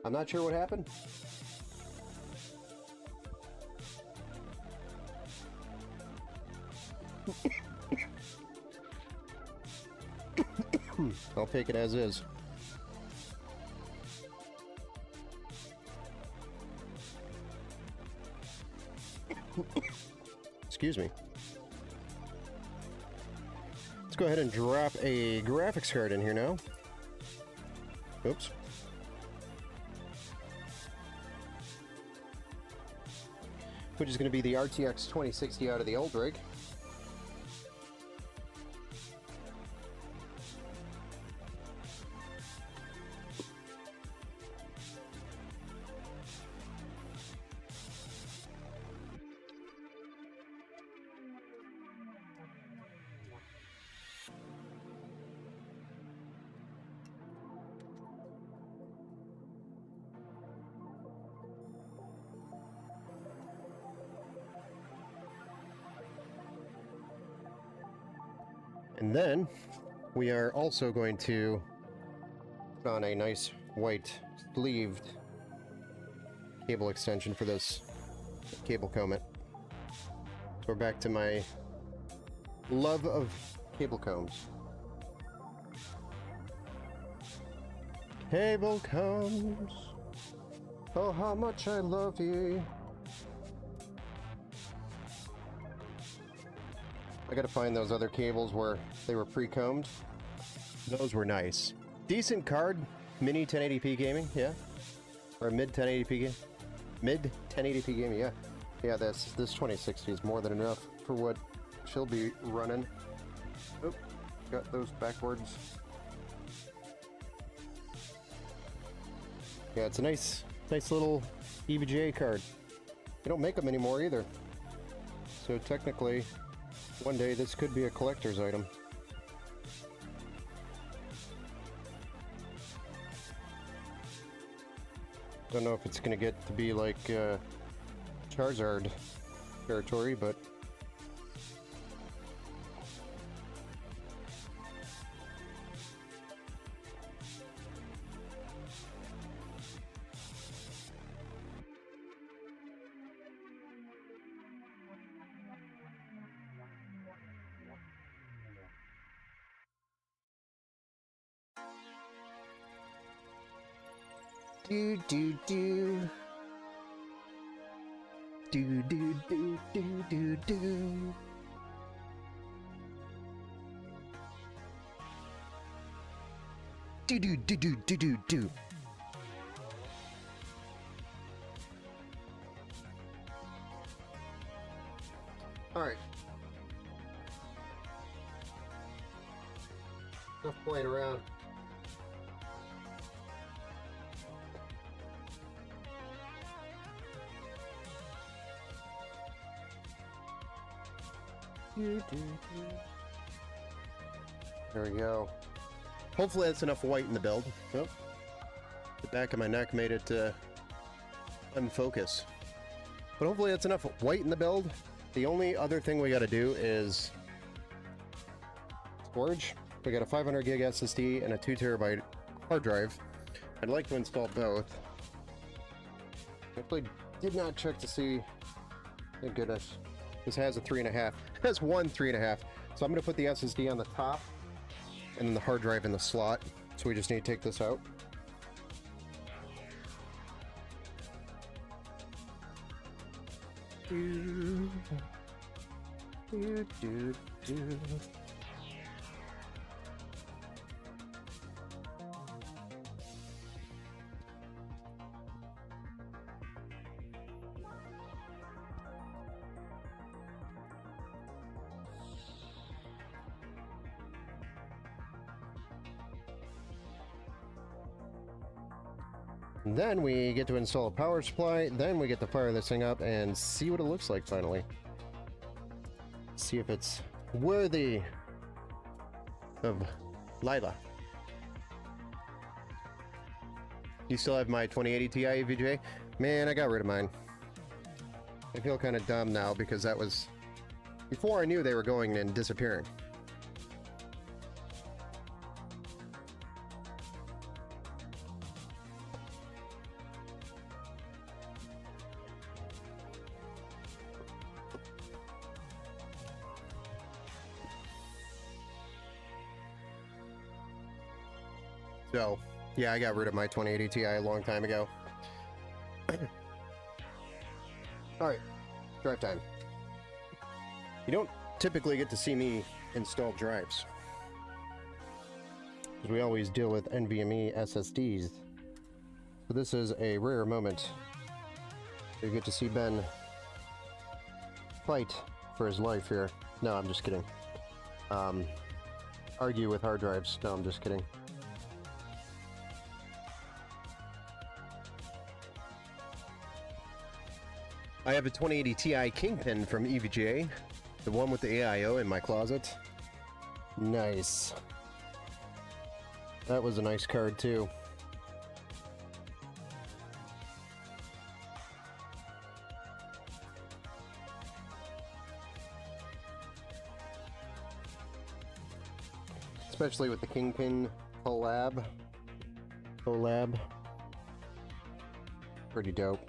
I'm not sure what happened. I'll take it as is. Excuse me. Let's go ahead and drop a graphics card in here now. Oops. Which is going to be the RTX 2060 out of the old rig. And then we are also going to put on a nice white sleeved cable extension for this cable comb-it. So we're back to my love of cable combs. Cable combs, oh how much I love you. I gotta find those other cables where they were pre-combed. Those were nice. Decent card, mini 1080p gaming, yeah. Or mid 1080p game. Mid 1080p gaming, yeah. Yeah, this 2060 is more than enough for what she'll be running. Oop, got those backwards. Yeah, it's a nice little EVGA card. They don't make them anymore either. So technically, one day this could be a collector's item. Don't know if it's gonna get to be like Charizard territory, but do do do do do do do do do. Do do do do do do do. All right. Enough playing around. There we go. Hopefully that's enough white in the build. Oh, the back of my neck made it unfocus. But hopefully that's enough white in the build. The only other thing we got to do is storage. We got a 500 gig SSD and a 2 terabyte hard drive. I'd like to install both. Actually did not check to see. Thank goodness. This has a 3.5. It has one 3.5. So I'm going to put the SSD on the top and then the hard drive in the slot. So we just need to take this out. Do, do, do, do. Then we get to install a power supply, then we get to fire this thing up and see what it looks like finally. See if it's worthy of Lila. You still have my 2080 Ti EVGA? Man, I got rid of mine. I feel kind of dumb now because that was before I knew they were going and disappearing. So, yeah, I got rid of my 2080 Ti a long time ago. Alright, drive time. You don't typically get to see me install drives, because we always deal with NVMe SSDs. So this is a rare moment. You get to see Ben fight for his life here. No, I'm just kidding. Argue with hard drives. No, I'm just kidding. I have a 2080 Ti Kingpin from EVGA, the one with the AIO in my closet. Nice. That was a nice card too. Especially with the Kingpin collab. Pretty dope.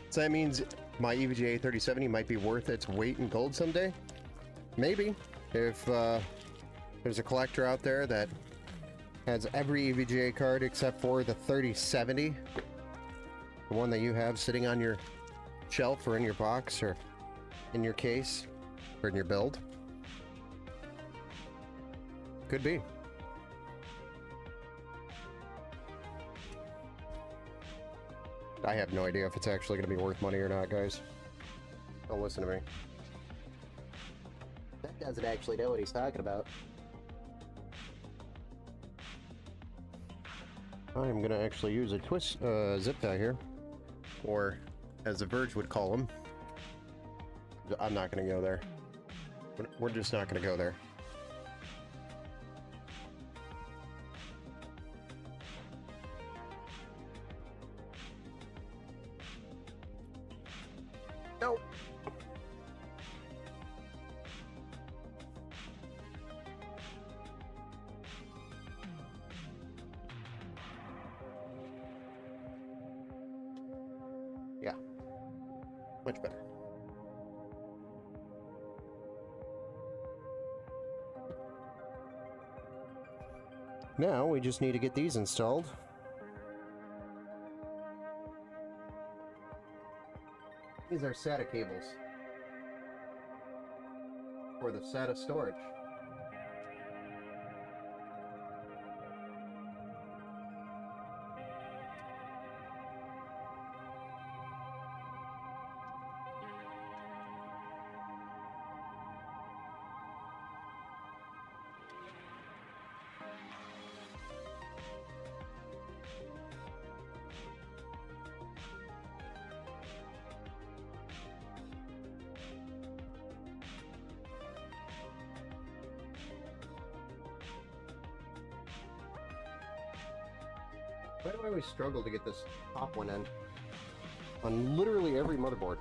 So that means my EVGA 3070 might be worth its weight in gold someday? Maybe. If there's a collector out there that has every EVGA card except for the 3070, the one that you have sitting on your shelf or in your box or in your case or in your build. Could be. I have no idea if it's actually going to be worth money or not, guys. Don't listen to me. That doesn't actually know what he's talking about. I'm going to actually use a twist zip tie here. Or, as the Verge would call them. I'm not going to go there. We're just not going to go there. Nope. Yeah. Much better. Now we just need to get these installed. These are SATA cables for the SATA storage. Why do I always struggle to get this top one in? On literally every motherboard.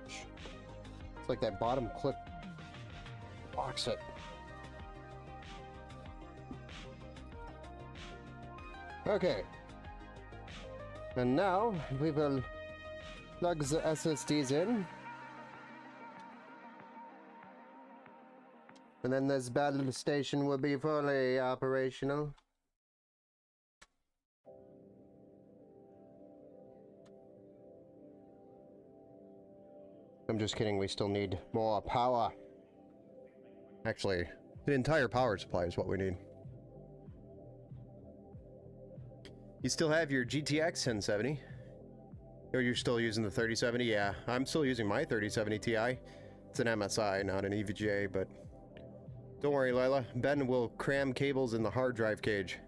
It's like that bottom clip blocks it. Okay. And now we will plug the SSDs in. And then this battle station will be fully operational. I'm just kidding, we still need more power. Actually, the entire power supply is what we need. You still have your GTX 1070? Or you're still using the 3070? Yeah, I'm still using my 3070 Ti. It's an MSI, not an EVGA, but don't worry, Lila. Ben will cram cables in the hard drive cage.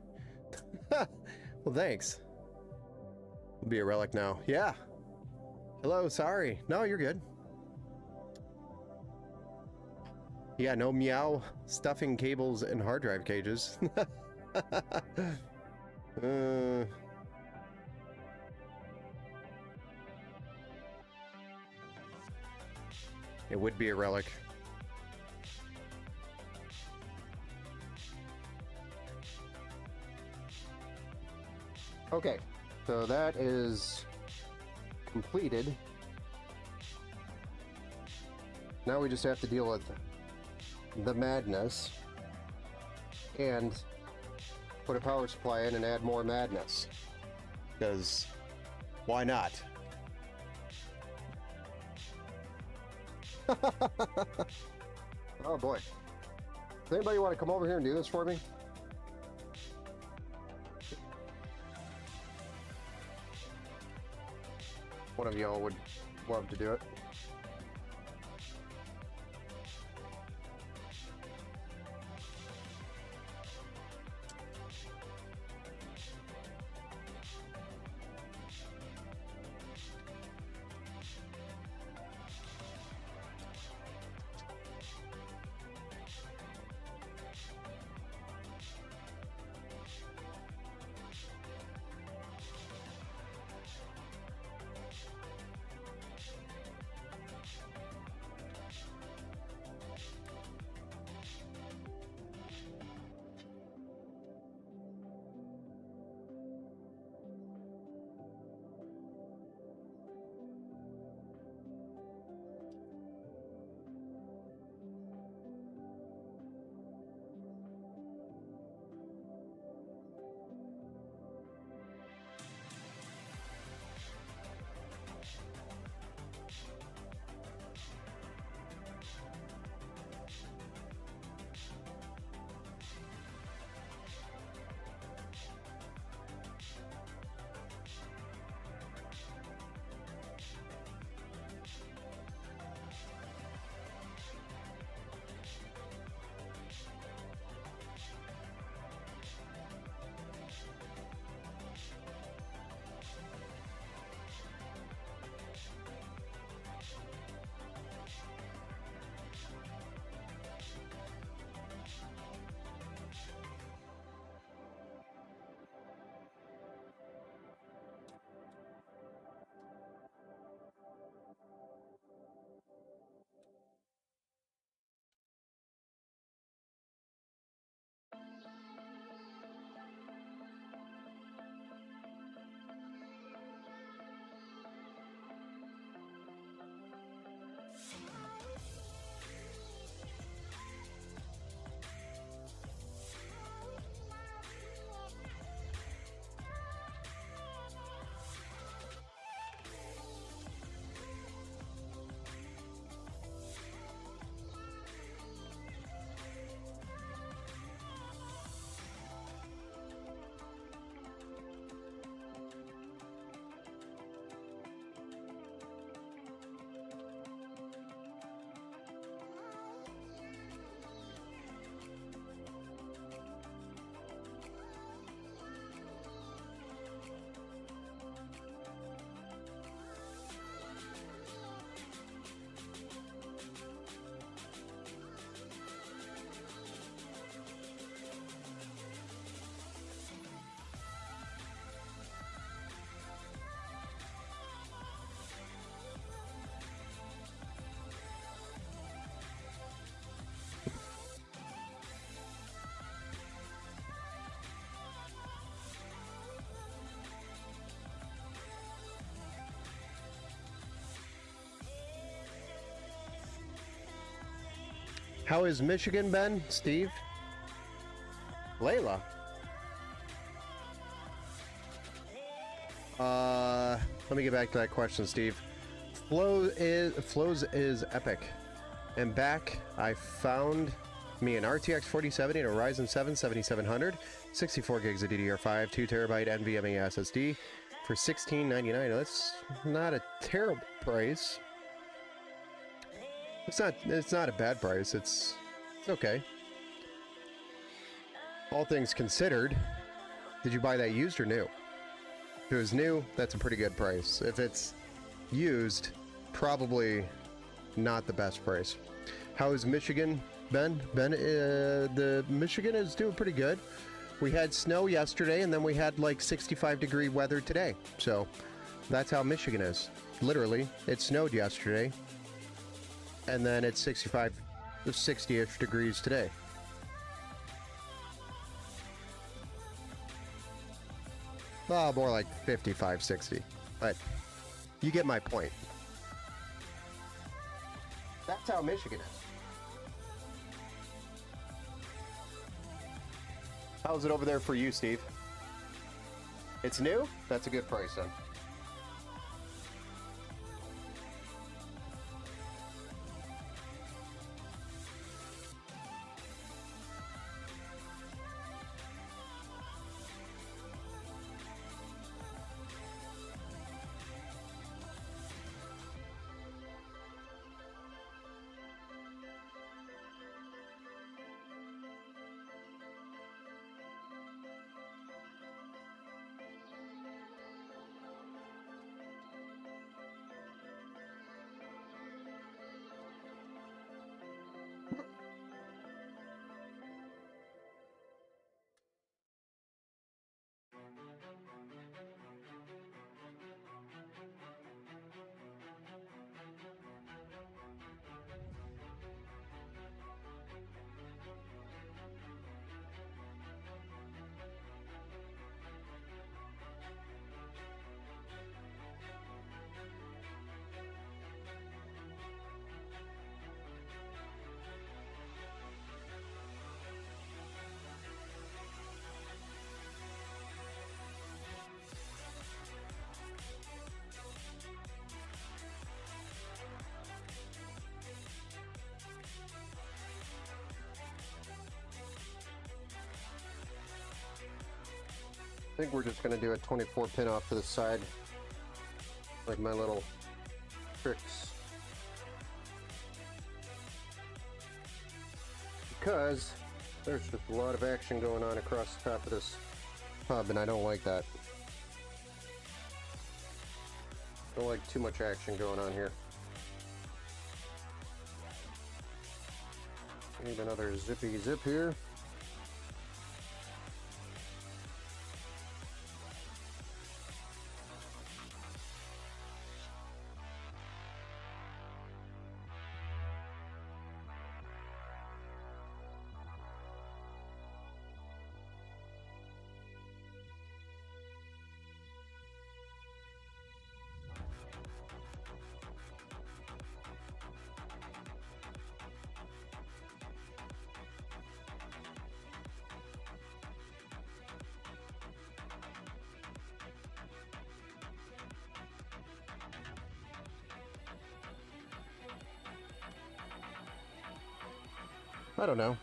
Well, thanks. We'll be a relic now. Yeah. Hello, sorry. No, you're good. Yeah, no meow stuffing cables in hard drive cages. It would be a relic. Okay, so that is completed. Now we just have to deal with the madness and put a power supply in and add more madness. Because why not? Oh boy. Does anybody want to come over here and do this for me? One of y'all would love to do it. How is Michigan, Ben? Steve? Layla? Let me get back to that question, Steve. Flows is epic. And back, I found me an RTX 4070 and a Ryzen 7 7700, 64 gigs of DDR5, 2 terabyte NVMe SSD for $16.99. That's not a terrible price. It's not a bad price. It's okay. All things considered, did you buy that used or new? If it was new, that's a pretty good price. If it's used, probably not the best price. How is Michigan, Ben? Ben, the Michigan is doing pretty good. We had snow yesterday, and then we had like 65-degree weather today. So that's how Michigan is. Literally, it snowed yesterday, and then it's 60-ish degrees today. Oh, more like 55, 60. But you get my point. That's how Michigan is. How's it over there for you, Steve? It's new? That's a good price then. I think we're just going to do a 24 pin off to the side, like my little tricks. Because there's just a lot of action going on across the top of this hub, and I don't like that. Don't like too much action going on here. Need another zippy zip here. I don't know.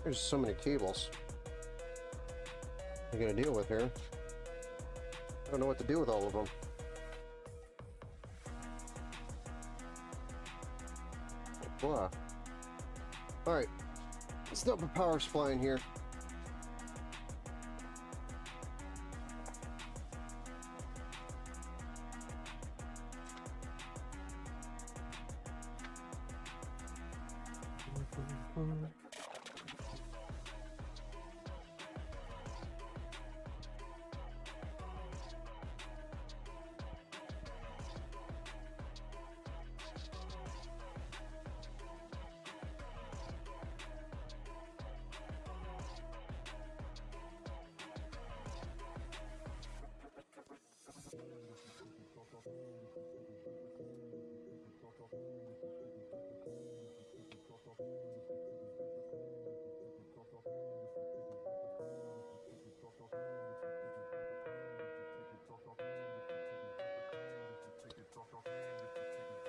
There's so many cables I gotta deal with here. I don't know what to do with all of them. Blah. Alright. Let's dump a power supply in here.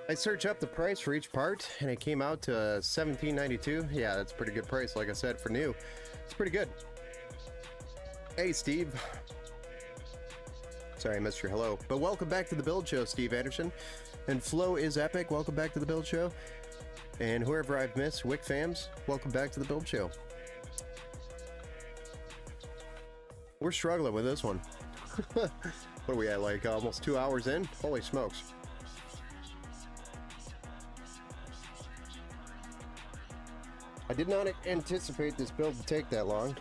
I searched up the price for each part and it came out to $17.92. Yeah, that's a pretty good price. Like I said, for new, it's pretty good. Hey, Steve. Sorry, I missed your hello. But welcome back to the Build Show, Steve Anderson. And Flow is Epic, welcome back to the Build Show. And whoever I've missed, Wick Fams, welcome back to the Build Show. We're struggling with this one. What are we at, like almost 2 hours in? Holy smokes. I did not anticipate this build to take that long.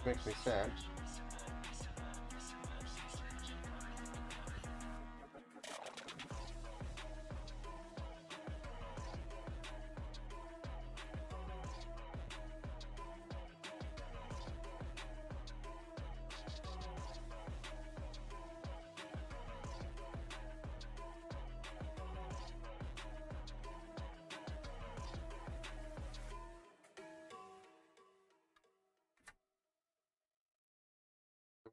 Makes me sad.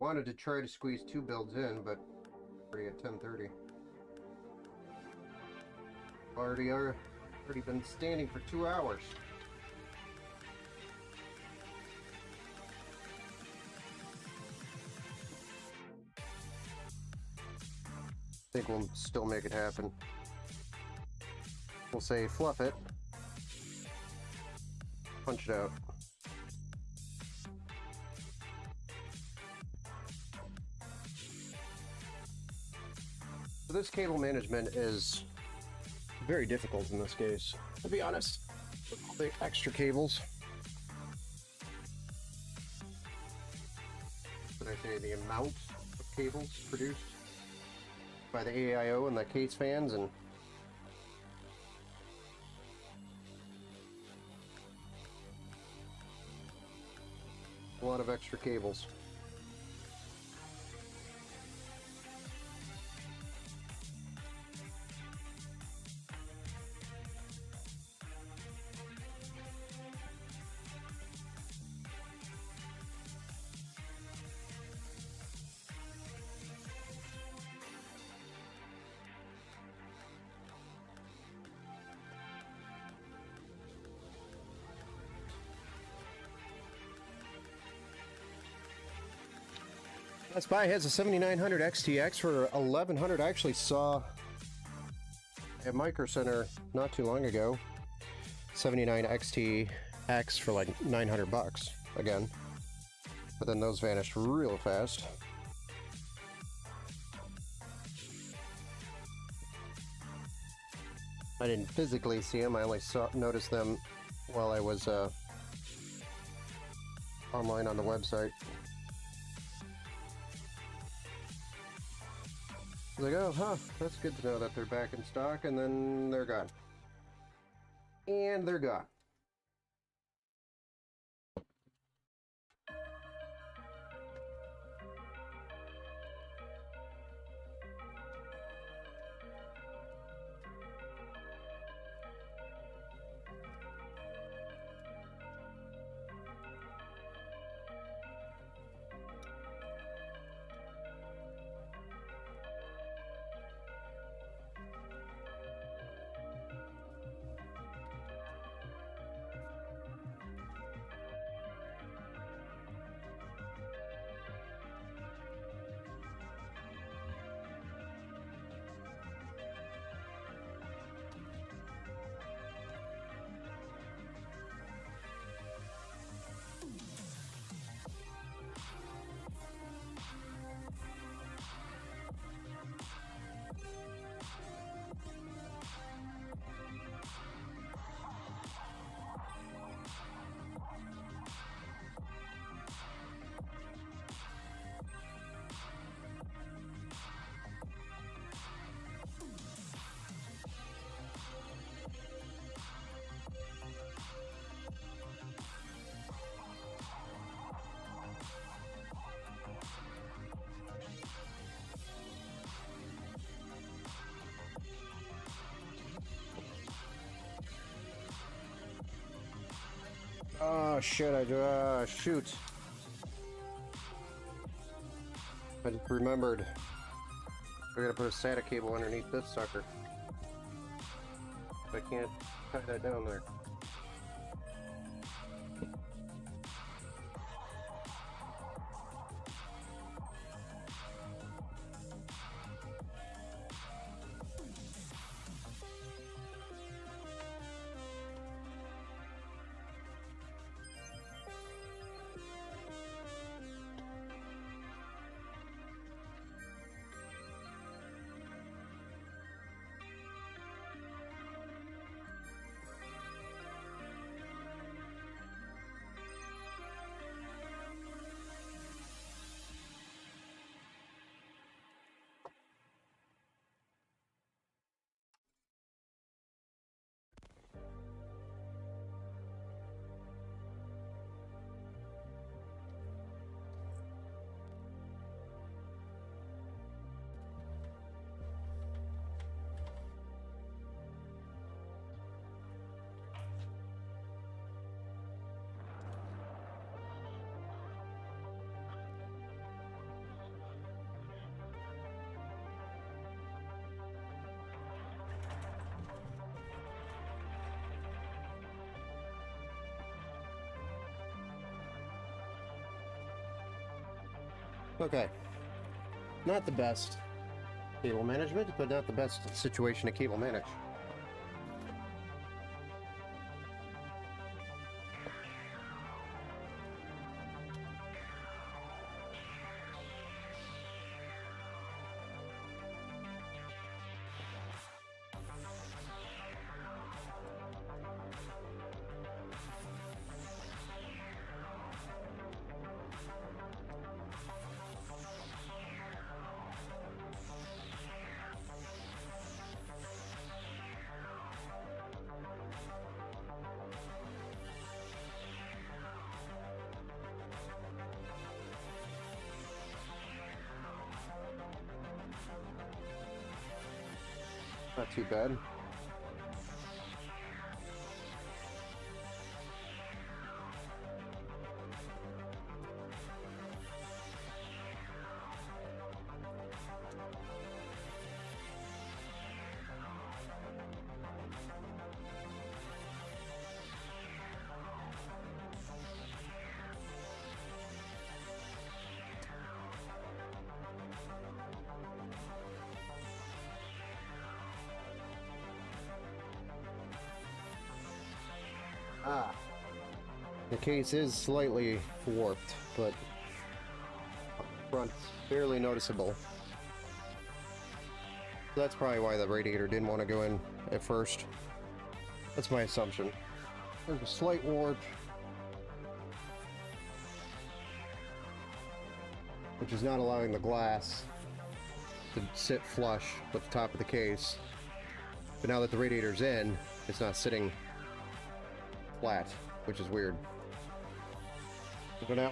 I wanted to try to squeeze 2 builds in, but already at 10:30. Already been standing for 2 hours. I think we'll still make it happen. We'll say fluff it, punch it out. This cable management is very difficult in this case, to be honest. All the extra cables. Did I say the amount of cables produced by the AIO and the case fans and a lot of extra cables. Best Buy has a 7900 XTX for $1,100. I actually saw at Micro Center not too long ago 79 XTX for like $900 again, but then those vanished real fast. I didn't physically see them. I only noticed them while I was online on the website. I was like, oh, huh, that's good to know that they're back in stock, and then they're gone. And they're gone. Oh shit, shoot. I just remembered. We gotta put a SATA cable underneath this sucker. I can't tie that down there. Okay. Not the best cable management, but not the best situation to cable manage. Not too bad. Ah. The case is slightly warped, but front's barely noticeable. So that's probably why the radiator didn't want to go in at first. That's my assumption. There's a slight warp, which is not allowing the glass to sit flush with the top of the case. But now that the radiator's in, it's not sitting flat, which is weird. But now,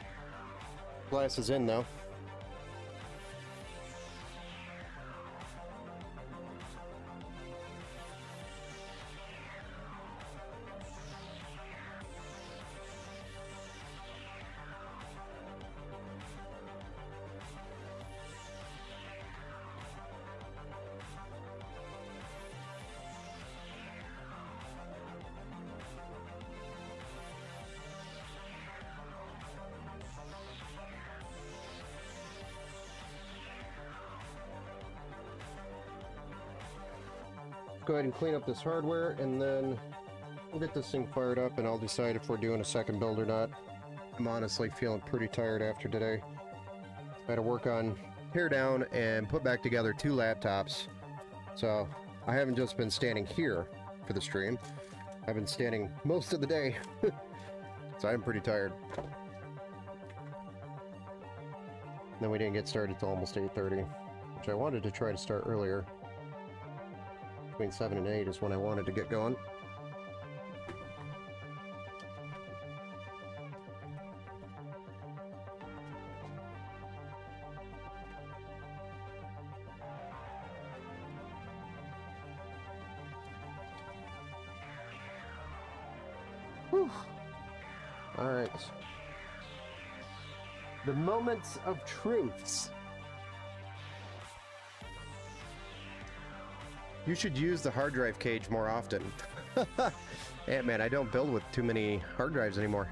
glass is in though. Go ahead and clean up this hardware, and then we'll get this thing fired up, and I'll decide if we're doing a second build or not. I'm honestly feeling pretty tired after today. I had to work on tear down and put back together 2 laptops, so I haven't just been standing here for the stream. I've been standing most of the day, so I'm pretty tired. Then we didn't get started till almost 8:30, which I wanted to try to start earlier. Between 7 and 8 is when I wanted to get going. Whew. All right. The moments of truths. You should use the hard drive cage more often. Man, I don't build with too many hard drives anymore.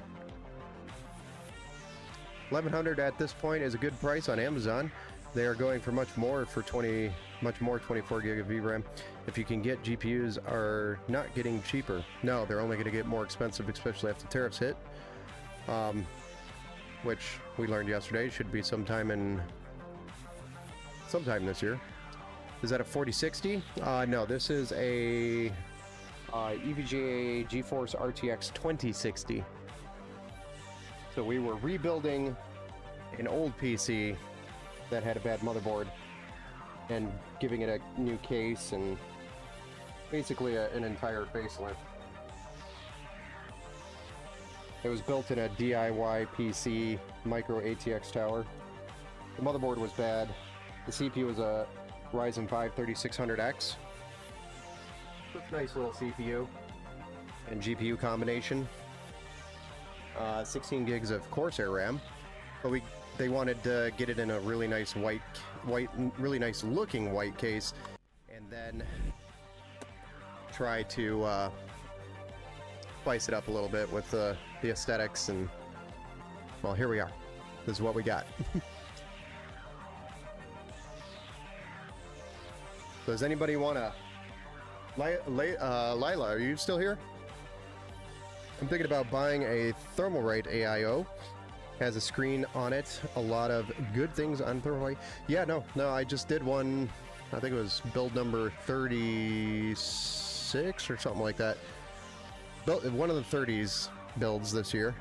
1100 at this point is a good price on Amazon. They are going for much more 24 gig of VRAM. If you can get GPUs are not getting cheaper. No, they're only going to get more expensive, especially after tariffs hit. Which we learned yesterday should be sometime this year. Is that a 4060? No, this is a EVGA GeForce RTX 2060. So we were rebuilding an old PC that had a bad motherboard and giving it a new case and basically an entire facelift. It was built in a DIY PC micro ATX tower. The motherboard was bad. The CPU was a Ryzen 5 3600X. Nice little CPU and GPU combination. 16 gigs of Corsair RAM, but they wanted to get it in a really nice really nice looking white case, and then try to spice it up a little bit with the aesthetics, and well, here we are. This is what we got. Does anybody want to... Lila, are you still here? I'm thinking about buying a Thermalright AIO. Has a screen on it. A lot of good things on Thermalright. Yeah, no, I just did one. I think it was build number 36 or something like that. Built one of the 30s builds this year.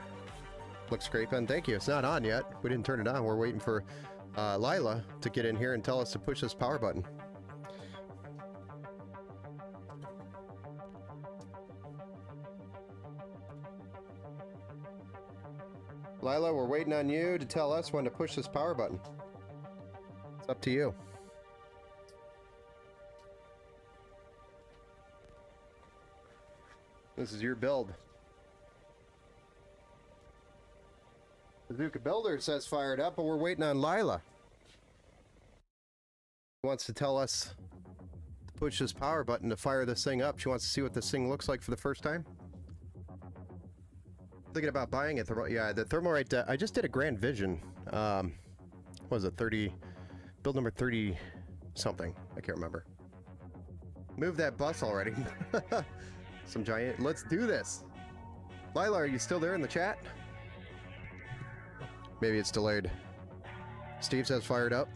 Looks great, Ben. Thank you. It's not on yet. We didn't turn it on. We're waiting for Lila to get in here and tell us to push this power button. Lila, we're waiting on you to tell us when to push this power button. It's up to you. This is your build. Bazooka Builder says fired up, but we're waiting on Lila. She wants to tell us to push this power button to fire this thing up. She wants to see what this thing looks like for the first time. Thinking about buying it. Yeah, the Thermalright. I just did a Grand Vision. What was it? Build number 30 something. I can't remember. Move that bus already. Some giant. Let's do this. Lila, are you still there in the chat? Maybe it's delayed. Steve says fired up.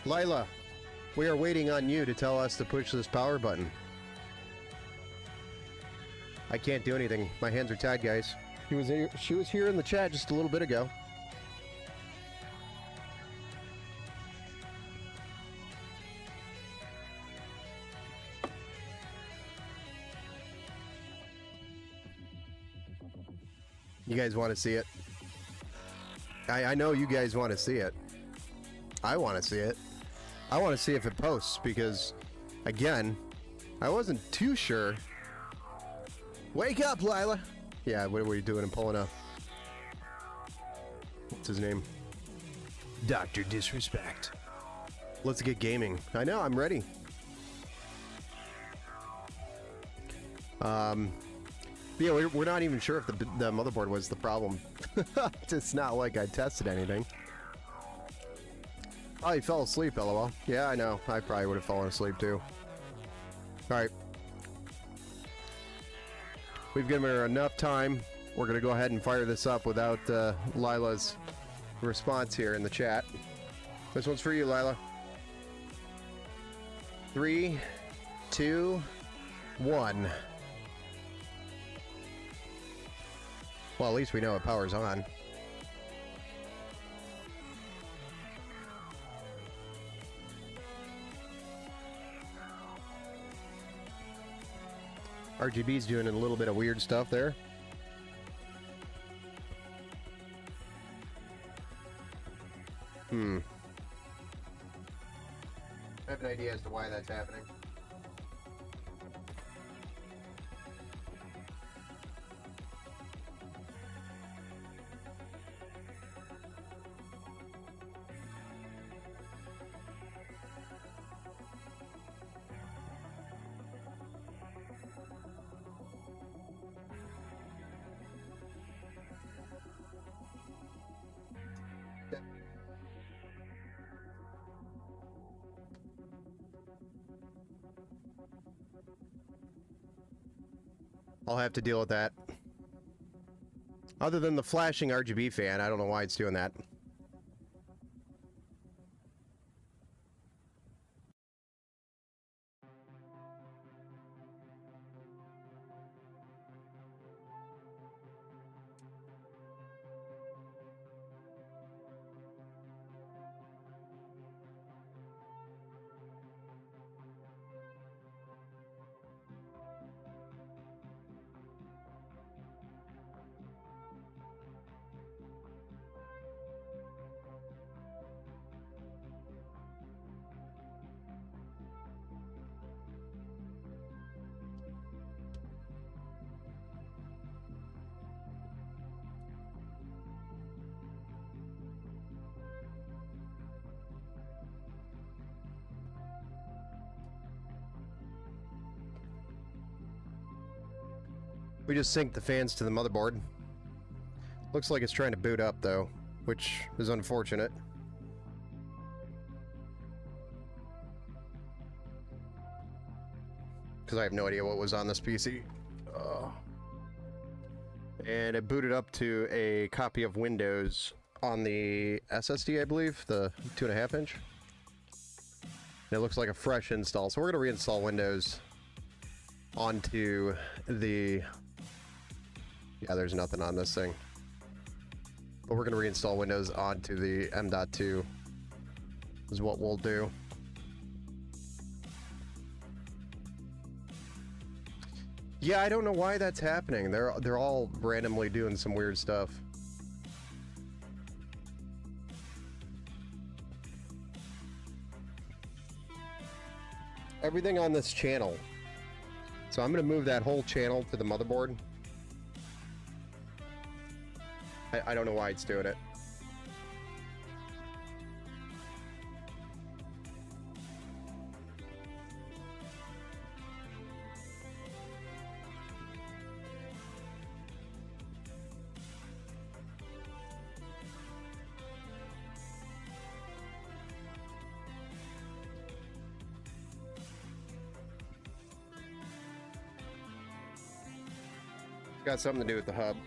Lila, we are waiting on you to tell us to push this power button. I can't do anything. My hands are tied, guys. She was here in the chat just a little bit ago. You guys want to see it? I know you guys want to see it. I want to see it. I want to see if it posts because, again, I wasn't too sure. Wake up, Lila! Yeah, what are you doing? I'm pulling up. What's his name? Dr. Disrespect. Let's get gaming. I know, I'm ready. Yeah, we're not even sure if the motherboard was the problem. It's not like I tested anything. Oh, you fell asleep, LOL. Yeah, I know. I probably would have fallen asleep too. Alright. We've given her enough time. We're going to go ahead and fire this up without Lila's response here in the chat. This one's for you, Lila. 3, 2, 1. Well, at least we know it power's on. RGB's doing a little bit of weird stuff there. I have an idea as to why that's happening. I'll have to deal with that. Other than the flashing RGB fan, I don't know why it's doing that. We just synced the fans to the motherboard. Looks like it's trying to boot up though, which is unfortunate. Because I have no idea what was on this PC. And it booted up to a copy of Windows on the SSD, I believe, the 2.5 inch. And it looks like a fresh install. So we're going to reinstall Windows onto the... Yeah, there's nothing on this thing. But we're going to reinstall Windows onto the M.2 is what we'll do. Yeah, I don't know why that's happening. They're all randomly doing some weird stuff. Everything on this channel. So I'm going to move that whole channel to the motherboard. I don't know why it's doing it. It's got something to do with the hub.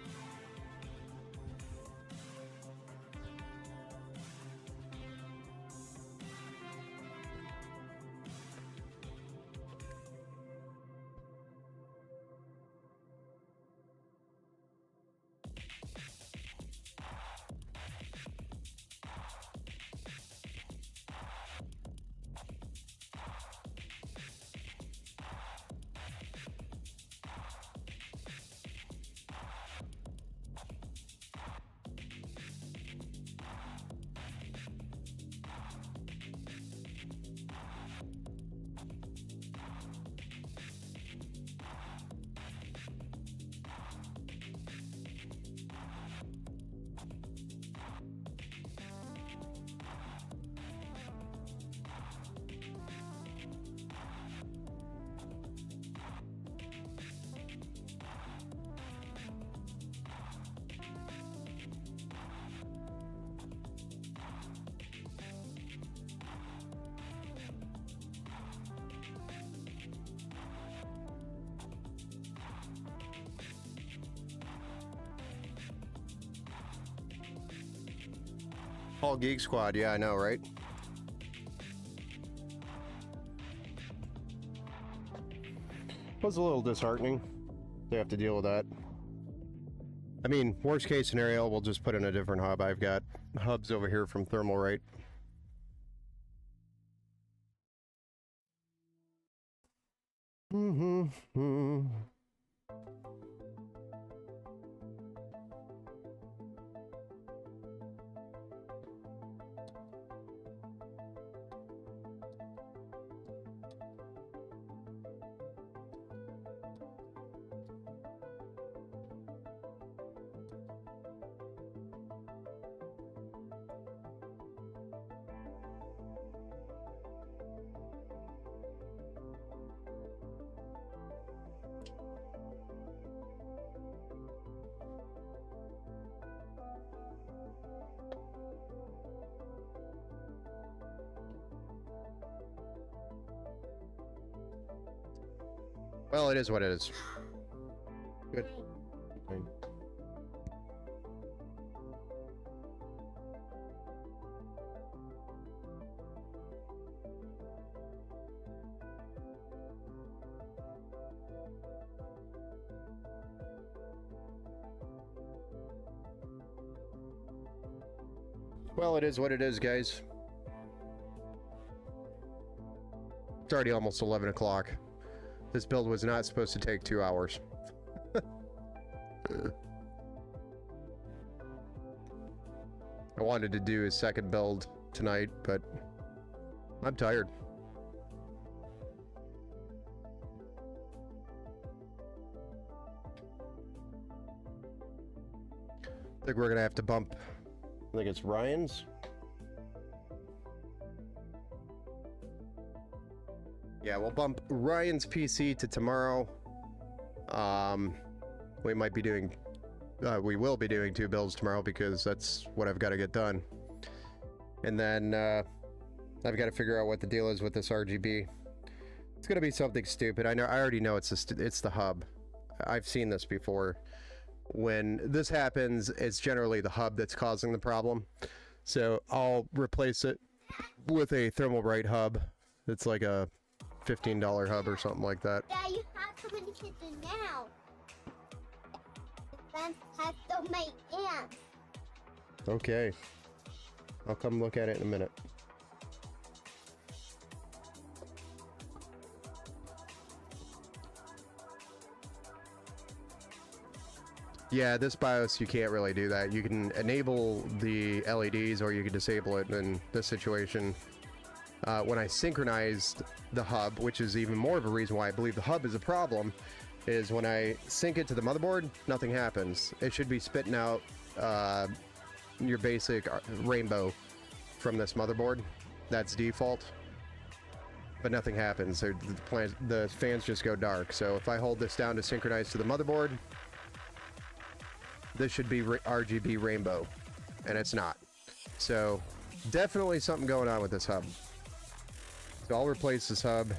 All Geek Squad, yeah, I know, right? Was a little disheartening to have to deal with that. I mean, worst case scenario, we'll just put in a different hub. I've got hubs over here from Thermalright. Well, it is what it is. Good. Well, it is what it is, guys. It's already almost 11 o'clock. This build was not supposed to take 2 hours. I wanted to do a second build tonight, but I'm tired. I think we're gonna have to bump, I think it's Ryan's. Yeah, we'll bump Ryan's PC to tomorrow. We might be doing, we will be doing 2 builds tomorrow because that's what I've got to get done. And then I've got to figure out what the deal is with this RGB. It's gonna be something stupid. I already know it's the hub. I've seen this before. When this happens, it's generally the hub that's causing the problem. So I'll replace it with a Thermalbright hub. It's like a $15 hub or something like that. Dad, you have to finish it now. The fence has so many ants. Okay. I'll come look at it in a minute. Yeah, this BIOS, you can't really do that. You can enable the LEDs or you can disable it in this situation. When I synchronized the hub, which is even more of a reason why I believe the hub is a problem, is when I sync it to the motherboard, nothing happens. It should be spitting out your basic rainbow from this motherboard. That's default. But nothing happens. The fans just go dark. So if I hold this down to synchronize to the motherboard, this should be RGB rainbow, and it's not. So definitely something going on with this hub. So I'll replace this hub,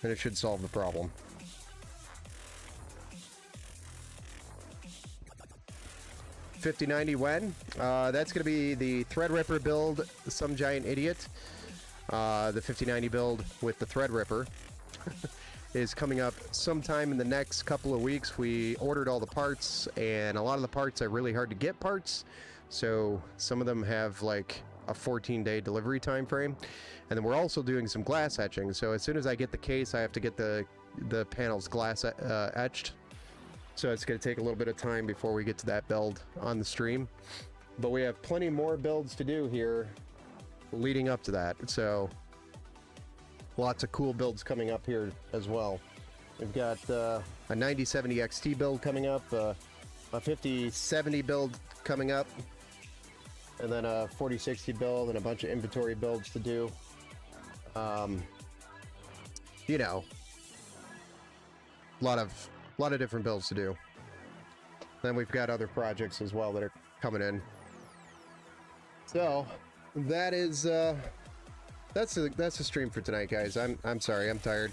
and it should solve the problem. $50.90 when? That's going to be the Threadripper build, Some Giant Idiot. The $50.90 build with the Threadripper is coming up sometime in the next couple of weeks. We ordered all the parts, and a lot of the parts are really hard to get parts. So some of them have like a 14-day delivery time frame. And then we're also doing some glass etching. So as soon as I get the case, I have to get the panels glass etched. So it's going to take a little bit of time before we get to that build on the stream. But we have plenty more builds to do here leading up to that. So lots of cool builds coming up here as well. We've got a 9070 XT build coming up, a 5070 build coming up, and then a 4060 build and a bunch of inventory builds to do. You know, a lot of different builds to do. Then we've got other projects as well that are coming in. So that is that's the stream for tonight, guys. I'm sorry, I'm tired.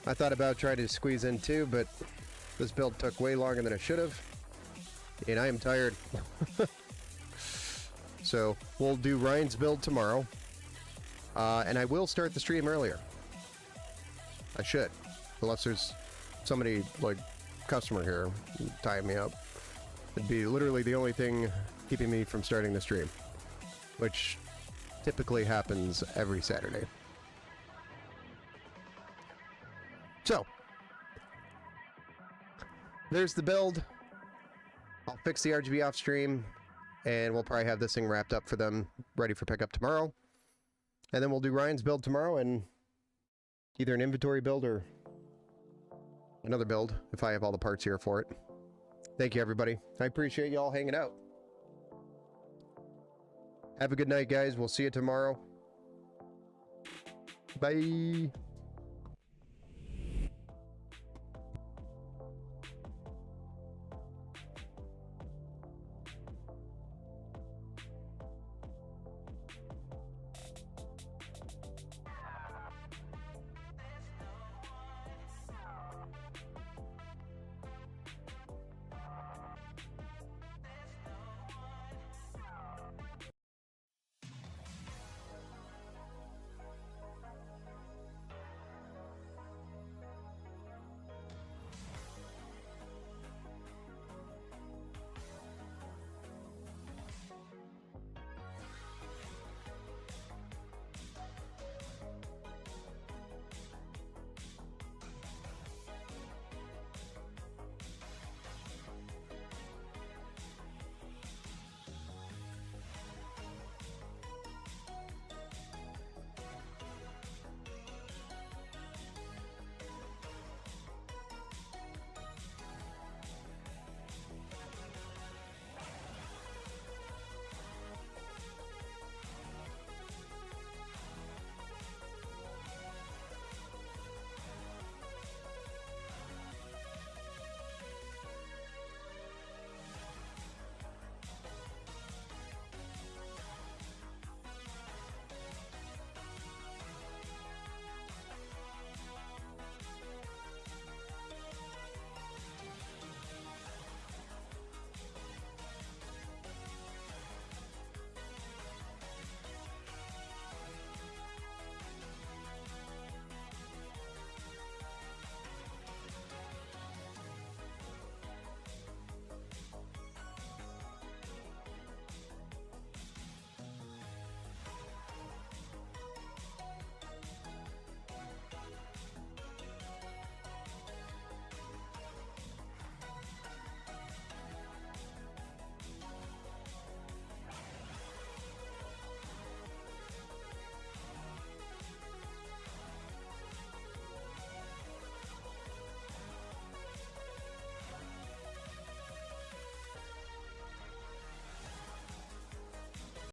I thought about trying to squeeze in 2, but this build took way longer than it should have, and I am tired. So we'll do Ryan's build tomorrow, and I will start the stream earlier. I should, unless there's somebody like customer here tying me up. It'd be literally the only thing keeping me from starting the stream, which typically happens every Saturday. So there's the build. I'll fix the RGB off stream, and we'll probably have this thing wrapped up for them, ready for pickup tomorrow. And then we'll do Ryan's build tomorrow, and either an inventory build or another build, if I have all the parts here for it. Thank you, everybody. I appreciate you all hanging out. Have a good night, guys. We'll see you tomorrow. Bye.